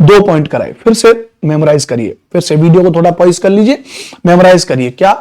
2 पॉइंट कराए, फिर से मेमोराइज करिए, फिर से वीडियो को थोड़ा पॉइज कर लीजिए, मेमोराइज करिए। क्या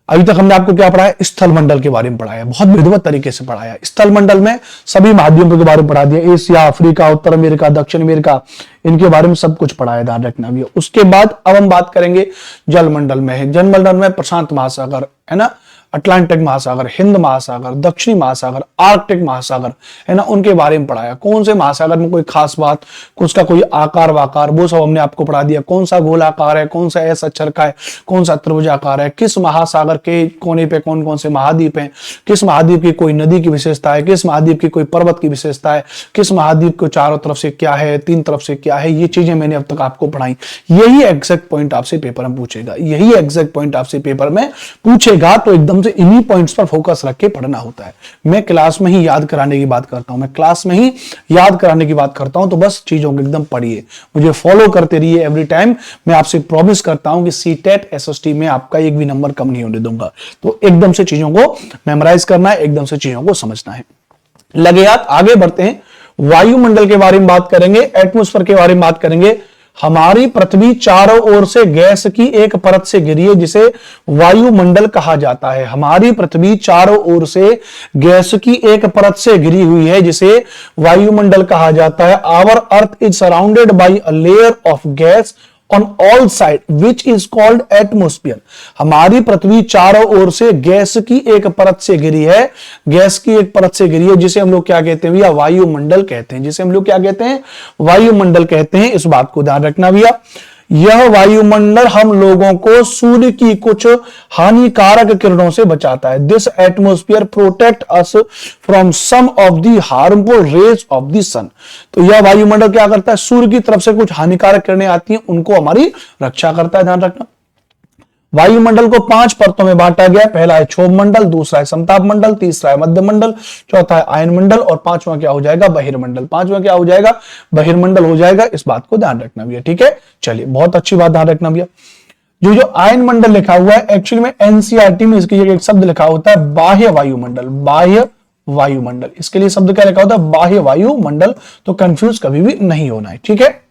अभी तक हमने आपको क्या पढ़ाया, स्थल मंडल के बारे में पढ़ाया, बहुत विधिवत तरीके से पढ़ाया। स्थल मंडल में सभी महाद्वीपों के बारे में पढ़ा दिया, एशिया, अफ्रीका, उत्तर अमेरिका, दक्षिण अमेरिका, इनके बारे में सब कुछ पढ़ाया, ध्यान रखना भी। उसके बाद अब हम बात करेंगे जल मंडल में। जल मंडल में प्रशांत महासागर है ना, अटलांटिक महासागर, हिंद महासागर, दक्षिणी महासागर, आर्कटिक महासागर है ना, उनके बारे में पढ़ाया। कौन से महासागर में कोई खास बात, उसका कोई आकार वाकार, वो सब हमने आपको पढ़ा दिया। कौन सा गोलाकार है, कौन सा एस अक्षर का है, कौन सा त्रिभुजाकार है, किस महासागर के कोने पे कौन कौन से महाद्वीप हैं, किस महाद्वीप की कोई नदी की विशेषता है, किस महाद्वीप की कोई पर्वत की विशेषता है, किस महाद्वीप को चारों तरफ से क्या है, तीन तरफ से क्या है, ये चीजें मैंने अब तक आपको पढ़ाई। यही एग्जैक्ट पॉइंट आपसे पेपर में पूछेगा, यही एग्जैक्ट पॉइंट आपसे पेपर में पूछेगा, तो एकदम से इन्हीं पॉइंट्स पर फोकस रख के पढ़ना होता है। मैं क्लास में ही याद कराने की बात करता हूं, मैं क्लास में ही याद कराने की बात करता हूं, तो बस चीजों को एकदम पढ़िए, मुझे फॉलो करते रहिए एवरी टाइम। मैं आपसे प्रॉमिस करता हूं कि सीटेट एसएसटी में आपका एक भी नंबर कम नहीं होने दूंगा। तो एकदम से चीजों को मेमोराइज करना है, एकदम से चीजों को समझना है। लगे हाथ, आगे बढ़ते हैं। वायुमंडल के बारे में बात करेंगे, एटमॉस्फेयर के बारे में बात करेंगे। हमारी पृथ्वी चारों ओर से गैस की एक परत से घिरी है, जिसे वायुमंडल कहा जाता है। हमारी पृथ्वी चारों ओर से गैस की एक परत से घिरी हुई है, जिसे वायुमंडल कहा जाता है। Our earth is surrounded by a layer of gas on all side which is called atmosphere। हमारी पृथ्वी चारों ओर से गैस की एक परत से घिरी है, गैस की एक परत से घिरी है, जिसे हम लोग क्या कहते हैं भैया, वायुमंडल कहते हैं, जिसे हम लोग क्या कहते हैं, वायुमंडल कहते हैं। इस बात को ध्यान रखना भैया। यह वायुमंडल हम लोगों को सूर्य की कुछ हानिकारक किरणों से बचाता है। This atmosphere protect us from some of the harmful rays of the sun. तो यह वायुमंडल क्या करता है, सूर्य की तरफ से कुछ हानिकारक किरणें आती हैं, उनको हमारी रक्षा करता है, ध्यान रखना। वायुमंडल को 5 परतों में बांटा गया। पहला है क्षोभ मंडल, दूसरा है समताप मंडल, तीसरा है मध्य मंडल, चौथा है आयन मंडल और पांचवा क्या हो जाएगा, बहिर्मंडल। पांचवा क्या हो जाएगा, बहिर्मंडल हो जाएगा। इस बात को ध्यान रखना भैया, ठीक है। चलिए, बहुत अच्छी बात ध्यान रखना भैया। जो आयन मंडल लिखा हुआ है, एक्चुअली में एनसीईआरटी में इसकी जगह एक शब्द लिखा होता है बाह्य वायुमंडल। बाह्य वायुमंडल, इसके लिए शब्द क्या लिखा होता है, बाह्य वायुमंडल। तो कंफ्यूज कभी भी नहीं होना है, ठीक है।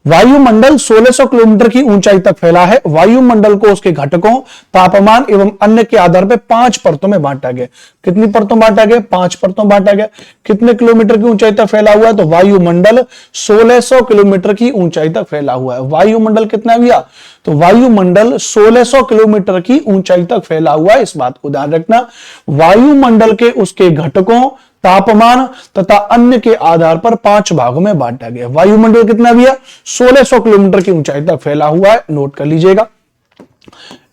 वायुमंडल 1600 किलोमीटर की ऊंचाई तक फैला है। वायुमंडल को उसके घटकों, तापमान एवं अन्य के आधार पर 5 परतों में बांटा गया। कितनी परतों बांटा गया, 5 परतों बांटा गया। कितने किलोमीटर की ऊंचाई तक फैला हुआ है, तो वायुमंडल 1600 किलोमीटर की ऊंचाई तक फैला हुआ है। वायुमंडल कितना भैया, तो वायुमंडल 1600 किलोमीटर की ऊंचाई तक फैला हुआ है। इस बात को ध्यान रखना। वायुमंडल के उसके घटकों, तापमान तथा अन्य के आधार पर 5 भागों में बांटा गया। वायुमंडल कितना भैया, 1600 किलोमीटर की ऊंचाई तक फैला हुआ है, नोट कर लीजिएगा।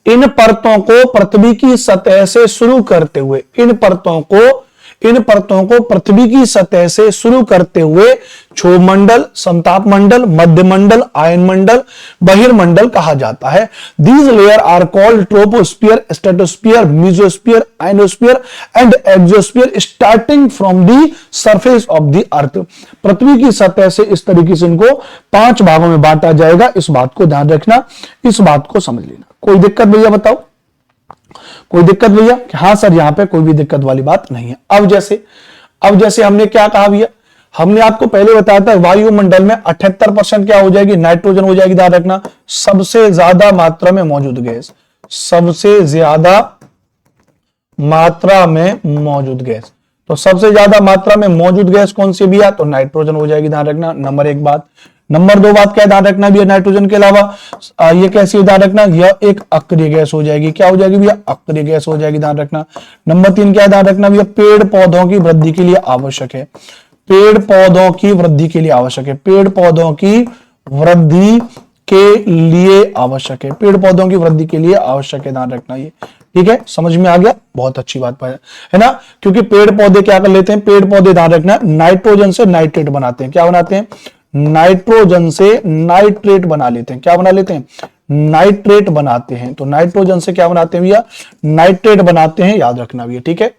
इन परतों को पृथ्वी की सतह से शुरू करते हुए, इन परतों को पृथ्वी की सतह से शुरू करते हुए क्षोभ मंडल, समताप मंडल, मध्य मंडल, आयन मंडल, बहिर्मंडल कहा जाता है। These layer are called troposphere, stratosphere, mesosphere, ionosphere and exosphere starting from the surface of the earth. पृथ्वी की सतह से इस तरीके से इनको 5 भागों में बांटा जाएगा। इस बात को ध्यान रखना, इस बात को समझ लेना। कोई दिक्कत भैया, बताओ कोई दिक्कत भैया? हाँ सर, यहां पे कोई भी दिक्कत वाली बात नहीं है। अब जैसे हमने क्या कहा भैया, हमने आपको पहले बताया था वायुमंडल में 78% क्या हो जाएगी, नाइट्रोजन हो जाएगी। ध्यान रखना, सबसे ज्यादा मात्रा में मौजूद गैस, सबसे ज्यादा मात्रा में मौजूद गैस, तो सबसे ज्यादा मात्रा में मौजूद गैस कौन सी भी है, तो नाइट्रोजन हो जाएगी। ध्यान रखना, नंबर 1 बात। नंबर 2 बात क्या ध्यान रखना भैया, नाइट्रोजन के अलावा ये कैसी ध्यान रखना, यह एक अक्रिय गैस हो जाएगी। क्या हो जाएगी भैया, अक्रिय गैस हो जाएगी। ध्यान रखना। नंबर 3 क्या ध्यान रखना भैया, पेड़ पौधों की वृद्धि के लिए आवश्यक है। पेड़ पौधों की वृद्धि के लिए आवश्यक है। पेड़ पौधों की वृद्धि के लिए आवश्यक है। पेड़ पौधों की वृद्धि के लिए आवश्यक है। ध्यान रखना, ये ठीक है, समझ में आ गया, बहुत अच्छी बात है ना। क्योंकि पेड़ पौधे क्या कर लेते हैं, पेड़ पौधे ध्यान रखना नाइट्रोजन से नाइट्रेट बनाते हैं। क्या बनाते हैं, नाइट्रोजन से नाइट्रेट बना लेते हैं। क्या बना लेते हैं, नाइट्रेट बनाते हैं। तो नाइट्रोजन से क्या बनाते हैं भैया, नाइट्रेट बनाते हैं, याद रखना भैया, ठीक है।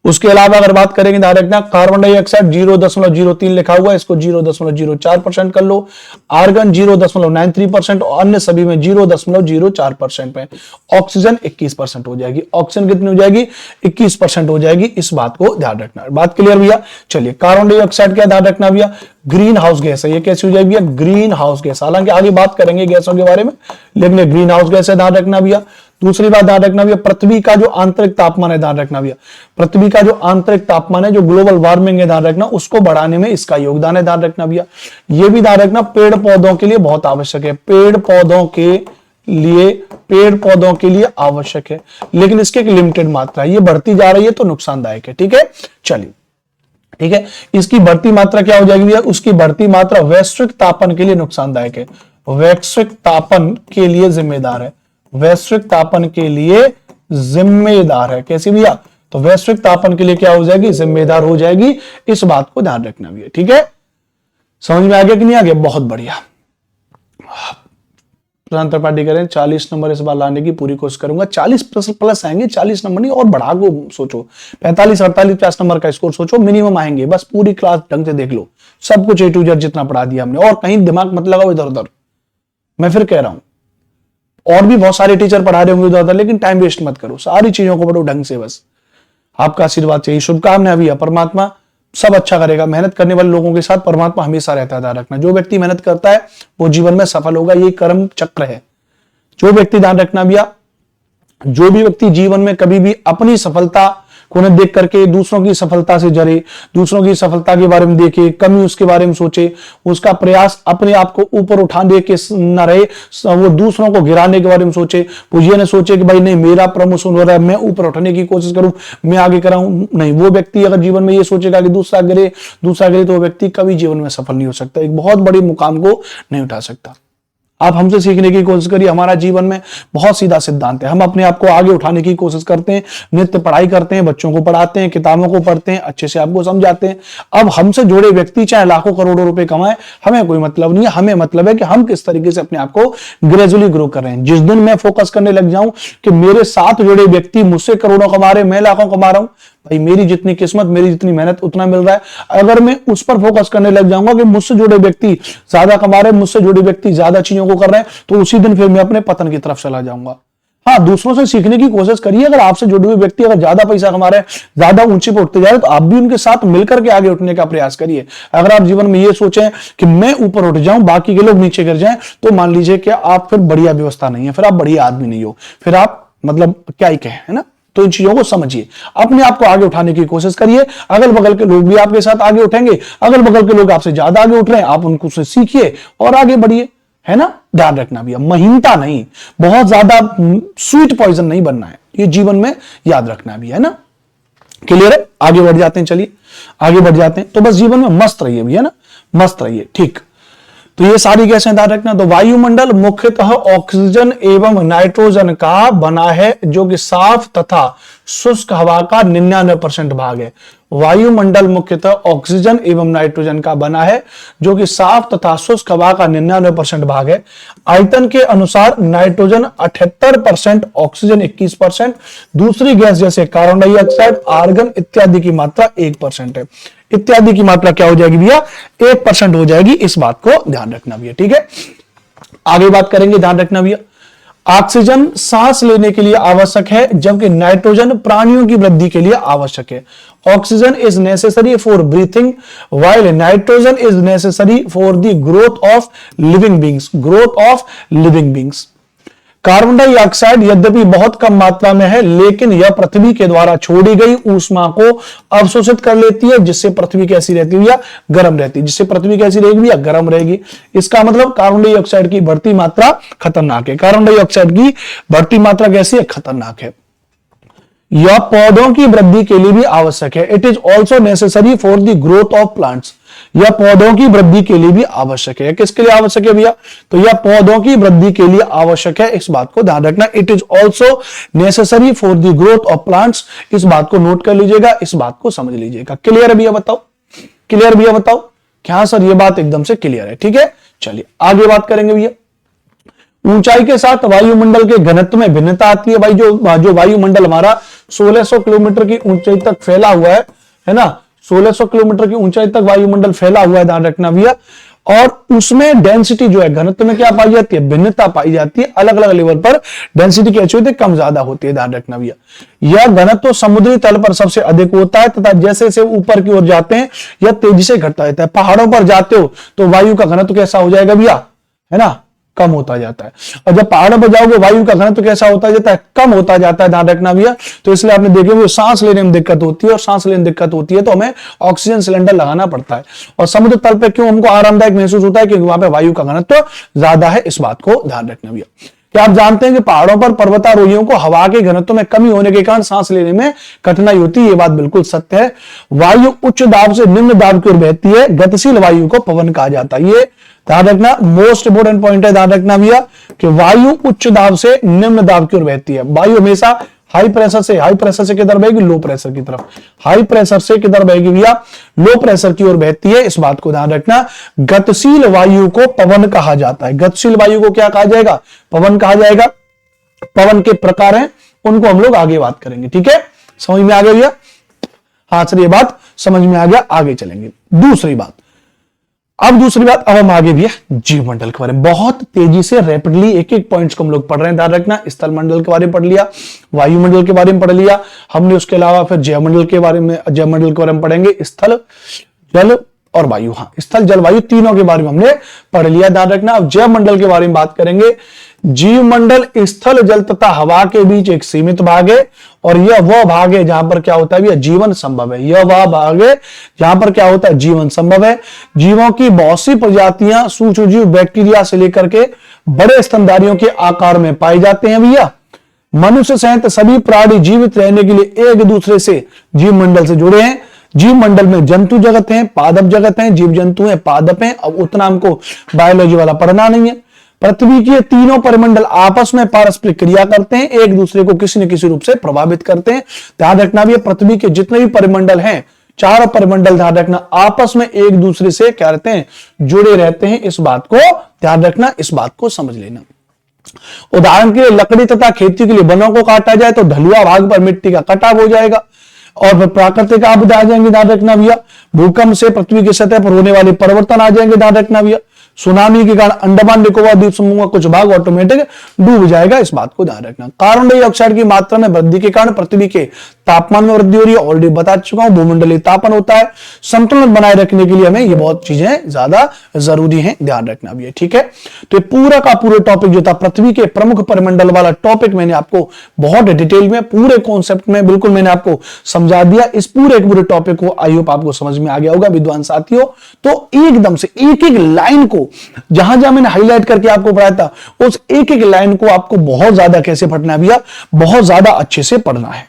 उसके अलावा अगर बात करेंगे ध्यान रखना, कार्बन डाइऑक्साइड 0.03 लिखा हुआ है, इसको 0.04% कर लो। आर्गन 0.93% और अन्य सभी में 0.04% पे। ऑक्सीजन 21% हो जाएगी। ऑक्सीजन कितनी हो जाएगी, 21% हो जाएगी। इस बात को ध्यान रखना। बात क्लियर भैया? चलिए, कार्बन डाइऑक्साइड क्या ध्यान रखना भैया, ग्रीन हाउस गैस है। ये कैसी हो जाएगी भैया, ग्रीन हाउस गैस। हालांकि आगे बात करेंगे गैसों के बारे में, लेकिन ग्रीन हाउस गैस है, ध्यान रखना भैया। दूसरी बात ध्यान रखना भैया, पृथ्वी का जो आंतरिक तापमान है, ध्यान रखना भैया, पृथ्वी का जो आंतरिक तापमान है, जो ग्लोबल वार्मिंग है, ध्यान रखना, उसको बढ़ाने में इसका योगदान है, ध्यान रखना भैया। ये भी ध्यान रखना पेड़ पौधों के लिए बहुत आवश्यक है, पेड़ पौधों के लिए आवश्यक है, लेकिन इसकी एक लिमिटेड मात्रा है, ये बढ़ती जा रही है तो नुकसानदायक है। ठीक है, चलिए, ठीक है, इसकी बढ़ती मात्रा क्या हो जाएगी भैया, उसकी बढ़ती मात्रा वैश्विक तापन के लिए नुकसानदायक है, वैश्विक तापन के लिए जिम्मेदार है, वैश्विक तापन के लिए जिम्मेदार है। कैसे भैया, तो वैश्विक तापन के लिए क्या हो जाएगी, जिम्मेदार हो जाएगी, इस बात को ध्यान रखना भैया। ठीक है, समझ में आ गया कि नहीं आ गया, बहुत बढ़िया। प्रधान त्रिपाठी करें 40 नंबर इस बार लाने की पूरी कोशिश करूंगा, 40 प्लस आएंगे, 40 नंबर नहीं और बढ़ा को सोचो, 45 48 50 नंबर का स्कोर सोचो, मिनिमम आएंगे, बस पूरी क्लास ढंग से देख लो, सब कुछ A to Z जितना पढ़ा दिया हमने, और कहीं दिमाग मत लगाओ इधर उधर, मैं फिर कह रहा हूं, और भी बहुत सारे टीचर पढ़ा रहे होंगे उधर उधर, लेकिन टाइम वेस्ट मत करो, सारी चीजों को पढ़ो ढंग से, बस आपका आशीर्वाद चाहिए, शुभकामनाएं भैया, परमात्मा सब अच्छा करेगा, मेहनत करने वाले लोगों के साथ परमात्मा हमेशा रहता है, ध्यान रखना, जो व्यक्ति मेहनत करता है वो जीवन में सफल होगा, ये कर्म चक्र है। जो व्यक्ति, ध्यान रखना भैया, जो भी व्यक्ति जीवन में कभी भी अपनी सफलता को न देख करके दूसरों की सफलता से जरे, दूसरों की सफलता के बारे में देखे, कमी उसके बारे में सोचे, उसका प्रयास अपने आप को ऊपर उठाने के न रहे, वो दूसरों को गिराने के बारे में सोचे, वो ये न सोचे कि भाई नहीं मेरा प्रमोशन हो रहा है, मैं ऊपर उठने की कोशिश करूं, मैं आगे कराऊं, नहीं, वो व्यक्ति अगर जीवन में ये सोचेगा कि दूसरा गिरे तो वो व्यक्ति कभी जीवन में सफल नहीं हो सकता, एक बहुत बड़ी मुकाम को नहीं उठा सकता। आप हमसे सीखने की कोशिश करिए, हमारा जीवन में बहुत सीधा सिद्धांत है, हम अपने आप को आगे उठाने की कोशिश करते हैं, नित्य पढ़ाई करते हैं, बच्चों को पढ़ाते हैं, किताबों को पढ़ते हैं, अच्छे से आपको समझाते हैं। अब हमसे जुड़े व्यक्ति चाहे लाखों करोड़ों रुपए कमाए, हमें कोई मतलब नहीं है, हमें मतलब है कि हम किस तरीके से अपने आप को ग्रेजुअली ग्रो कर रहे हैं। जिस दिन मैं फोकस करने लग जाऊं कि मेरे साथ जुड़े व्यक्ति मुझसे करोड़ों कमा रहे, मैं लाखों कमा रहा हूं, भाई मेरी जितनी किस्मत, मेरी जितनी मेहनत उतना मिल रहा है, अगर मैं उस पर फोकस करने लग जाऊंगा कि मुझसे जुड़े व्यक्ति ज्यादा कमा रहे, मुझसे जुड़े व्यक्ति ज्यादा चीजों को कर रहे हैं, तो उसी दिन फिर मैं अपने पतन की तरफ चला जाऊंगा। हाँ, दूसरों से सीखने की कोशिश करिए, अगर आपसे जुड़े हुए व्यक्ति अगर ज्यादा पैसा कमा रहे हैं, ज्यादा ऊंची पे उठते जा रहे हैं, तो आप भी उनके साथ मिलकर के आगे उठने का प्रयास करिए। अगर आप जीवन में ये सोचें कि मैं ऊपर उठ जाऊं, बाकी के लोग नीचे गिर जाएं, तो मान लीजिए कि आप फिर बढ़िया व्यवस्था नहीं है, फिर आप बढ़िया आदमी नहीं हो, फिर आप मतलब क्या ही कहें, है ना। तो इन चीजों को समझिए, अपने आप को आगे उठाने की कोशिश करिए, अगल बगल के लोग भी आपके साथ आगे उठेंगे, अगल बगल के लोग आपसे ज्यादा आगे उठ रहे हैं, आप उनको से सीखिए और आगे बढ़िए, है ना। ध्यान रखना भैया, महीनता नहीं, बहुत ज्यादा स्वीट पॉइजन नहीं बनना है, ये जीवन में याद रखना भी है ना। क्लियर है, आगे बढ़ जाते हैं, चलिए आगे बढ़ जाते हैं। तो बस जीवन में मस्त रहिए भैया ना, मस्त रहिए। ठीक, तो ये सारी गैसें ध्यान रखना। तो वायुमंडल मुख्यतः ऑक्सीजन एवं नाइट्रोजन का बना है, जो कि साफ तथा शुष्क हवा का 99% भाग है। वायुमंडल मुख्यतः ऑक्सीजन एवं नाइट्रोजन का बना है, जो कि साफ तथा शुष्क हवा का 99% भाग है। आयतन के अनुसार नाइट्रोजन 78%, ऑक्सीजन 21%, दूसरी गैस जैसे कार्बन डाइऑक्साइड, आर्गन इत्यादि की मात्रा 1% है। इत्यादि की मात्रा क्या हो जाएगी भैया, 1% हो जाएगी, इस बात को ध्यान रखना भैया। ठीक है, आगे बात करेंगे, ध्यान रखना भैया। ऑक्सीजन सांस लेने के लिए आवश्यक है, जबकि नाइट्रोजन प्राणियों की वृद्धि के लिए आवश्यक है। Oxygen is necessary for breathing while nitrogen is necessary for the growth of living beings, growth of living beings. Carbon dioxide यद्यपि बहुत कम मात्रा में है, लेकिन यह पृथ्वी के द्वारा छोड़ी गई ऊष्मा को अवशोषित कर लेती है, जिससे पृथ्वी कैसी रहती है या गर्म रहती है, जिससे पृथ्वी कैसी रहेगी या गर्म रहेगी। इसका मतलब कार्बन डाइऑक्साइड की बढ़ती मात्रा खतरनाक है, कार्बन डाइऑक्साइड की बढ़ती मात्रा कैसी है, खतरनाक है। यह पौधों की वृद्धि के लिए भी आवश्यक है। It is also necessary for the growth of plants. यह पौधों की वृद्धि के लिए भी आवश्यक है। किसके लिए आवश्यक है भैया, तो यह पौधों की वृद्धि के लिए आवश्यक है, इस बात को ध्यान रखना। It is also necessary for the growth of plants, इस बात को नोट कर लीजिएगा, इस बात को समझ लीजिएगा। क्लियर है भैया, बताओ, क्लियर भैया बताओ, क्या सर ये बात एकदम से क्लियर है। ठीक है, चलिए आगे बात करेंगे भैया। ऊंचाई के साथ वायुमंडल के घनत्व में भिन्नता आती है। भाई जो वायुमंडल हमारा 1600 किलोमीटर की ऊंचाई तक फैला हुआ है ना, 1600 किलोमीटर की ऊंचाई तक वायुमंडल फैला हुआ है, ध्यान रखना भैया। और उसमें डेंसिटी जो है, घनत्व में क्या पाई जाती है, भिन्नता पाई जाती है। अलग अलग लेवल पर डेंसिटी क्या होती है, कम ज्यादा होती है, ध्यान रखना भैया। यह घनत्व समुद्री तल पर सबसे अधिक होता है, तथा जैसे जैसे ऊपर की ओर जाते हैं यह तेजी से घटता रहता है। पहाड़ों पर जाते हो तो वायु का घनत्व कैसा हो जाएगा भैया, है ना, कम होता जाता है। और जब पहाड़ों पर जाओगे वायु का घनत्व कैसा होता जाता है, कम होता जाता है, ध्यान रखना भैया। तो इसलिए आपने देखे वो सांस लेने में दिक्कत होती है, और सांस लेने में दिक्कत होती है तो हमें ऑक्सीजन सिलेंडर लगाना पड़ता है। और समुद्र तल पे क्यों हमको आरामदायक महसूस होता है, क्योंकि वहां पे वायु का घनत्व ज्यादा है। इस बात को ध्यान रखना भैया। क्या आप जानते हैं कि पहाड़ों पर पर्वतारोहियों को हवा के घनत्व में कमी होने के कारण सांस लेने में कठिनाई होती है? ये बात बिल्कुल सत्य है। वायु उच्च दाब से निम्न दाब की ओर बहती है, गतिशील वायु को पवन कहा जाता है। ये ध्यान रखना, मोस्ट इंपोर्टेंट पॉइंट है, ध्यान रखना भैया कि वायु उच्च दाब से निम्न दाब की ओर बहती है। वायु हमेशा हाई प्रेशर से किधर बहेगी, लो प्रेशर की तरफ। हाई प्रेशर से किधर बहेगी भैया, लो प्रेशर की ओर बहती है। इस बात को ध्यान रखना। गतिशील वायु को पवन कहा जाता है। गतिशील वायु को क्या कहा जाएगा, पवन कहा जाएगा। पवन के प्रकार हैं, उनको हम लोग आगे बात करेंगे, ठीक है। समझ में आ गया भैया? हाँ सर, ये बात समझ में आ गया, आगे चलेंगे। दूसरी बात, अब हम आगे भी है जीव मंडल के बारे में। बहुत तेजी से रैपिडली एक एक पॉइंट्स को हम लोग पढ़ रहे हैं, ध्यान रखना। स्थल मंडल के बारे में पढ़ लिया, वायुमंडल के बारे में पढ़ लिया हमने, उसके अलावा फिर जैव मंडल के बारे में पढ़ेंगे, स्थल, जल और वायु। हाँ, स्थल, जल, वायु तीनों के बारे में हमने पढ़ लिया, ध्यान रखना। अब जैव मंडल के बारे में बात करेंगे। जीव मंडल स्थल, जल तथा हवा के बीच एक सीमित भाग है, और यह वह भाग है जहां पर क्या होता है, जीवन संभव है। यह वह भाग है जहां पर क्या होता है, जीवन संभव है। जीवों की बहुत सी प्रजातियां सूक्ष्मजीव, बैक्टीरिया से लेकर के बड़े स्तनधारियों के आकार में पाए जाते हैं भैया। मनुष्य सहित सभी प्राणी जीवित रहने के लिए एक दूसरे से जीव मंडल से जुड़े हैं। जीव मंडल में जंतु जगत है, पादप जगत है, जीव जंतु है, पादप है। अब उतना हमको बायोलॉजी वाला पढ़ना नहीं है। पृथ्वी के तीनों परिमंडल आपस में पारस्परिक क्रिया करते हैं, एक दूसरे को किसी न किसी रूप से प्रभावित करते हैं। ध्यान रखना भी, पृथ्वी के जितने भी परिमंडल हैं, चारों परिमंडल, ध्यान रखना, आपस में एक दूसरे से क्या रहते हैं, जुड़े रहते हैं। इस बात को ध्यान रखना, इस बात को समझ लेना। उदाहरण के लिए लकड़ी तथा खेती के लिए वनों को काटा जाए तो ढलुआ भाग पर मिट्टी का कटाव हो जाएगा, और फिर प्राकृतिक आपदा आ जाएंगे, ध्यान रखना भैया। भूकंप से पृथ्वी की सतह पर होने वाले परिवर्तन आ जाएंगे, ध्यान रखना भैया। सुनामी के कारण अंडमान निकोबार द्वीप समूह का कुछ भाग ऑटोमेटिक डूब जाएगा, इस बात को ध्यान रखना। कार्बन डाइऑक्साइड की मात्रा में वृद्धि के कारण पृथ्वी के तापमान में वृद्धि हो रही है, ऑलरेडी बता चुका हूं। भूमंडलीय तापन होता है, संतुलन बनाए रखने के लिए हमें ये बहुत चीजें ज्यादा जरूरी हैं, ध्यान रखना भी है, ठीक है। तो ये पूरा का पूरा टॉपिक जो था पृथ्वी के प्रमुख परिमंडल वाला टॉपिक, मैंने आपको बहुत डिटेल में पूरे कॉन्सेप्ट में बिल्कुल मैंने आपको समझा दिया। इस पूरे टॉपिक को आई होप आपको समझ में आ गया होगा विद्वान साथियों। तो एकदम से एक एक लाइन को, जहां जहां मैंने हाईलाइट करके आपको पढ़ाया था, उस एक एक लाइन को आपको बहुत ज्यादा कैसे पढ़ना है भैया, बहुत ज्यादा अच्छे से पढ़ना है।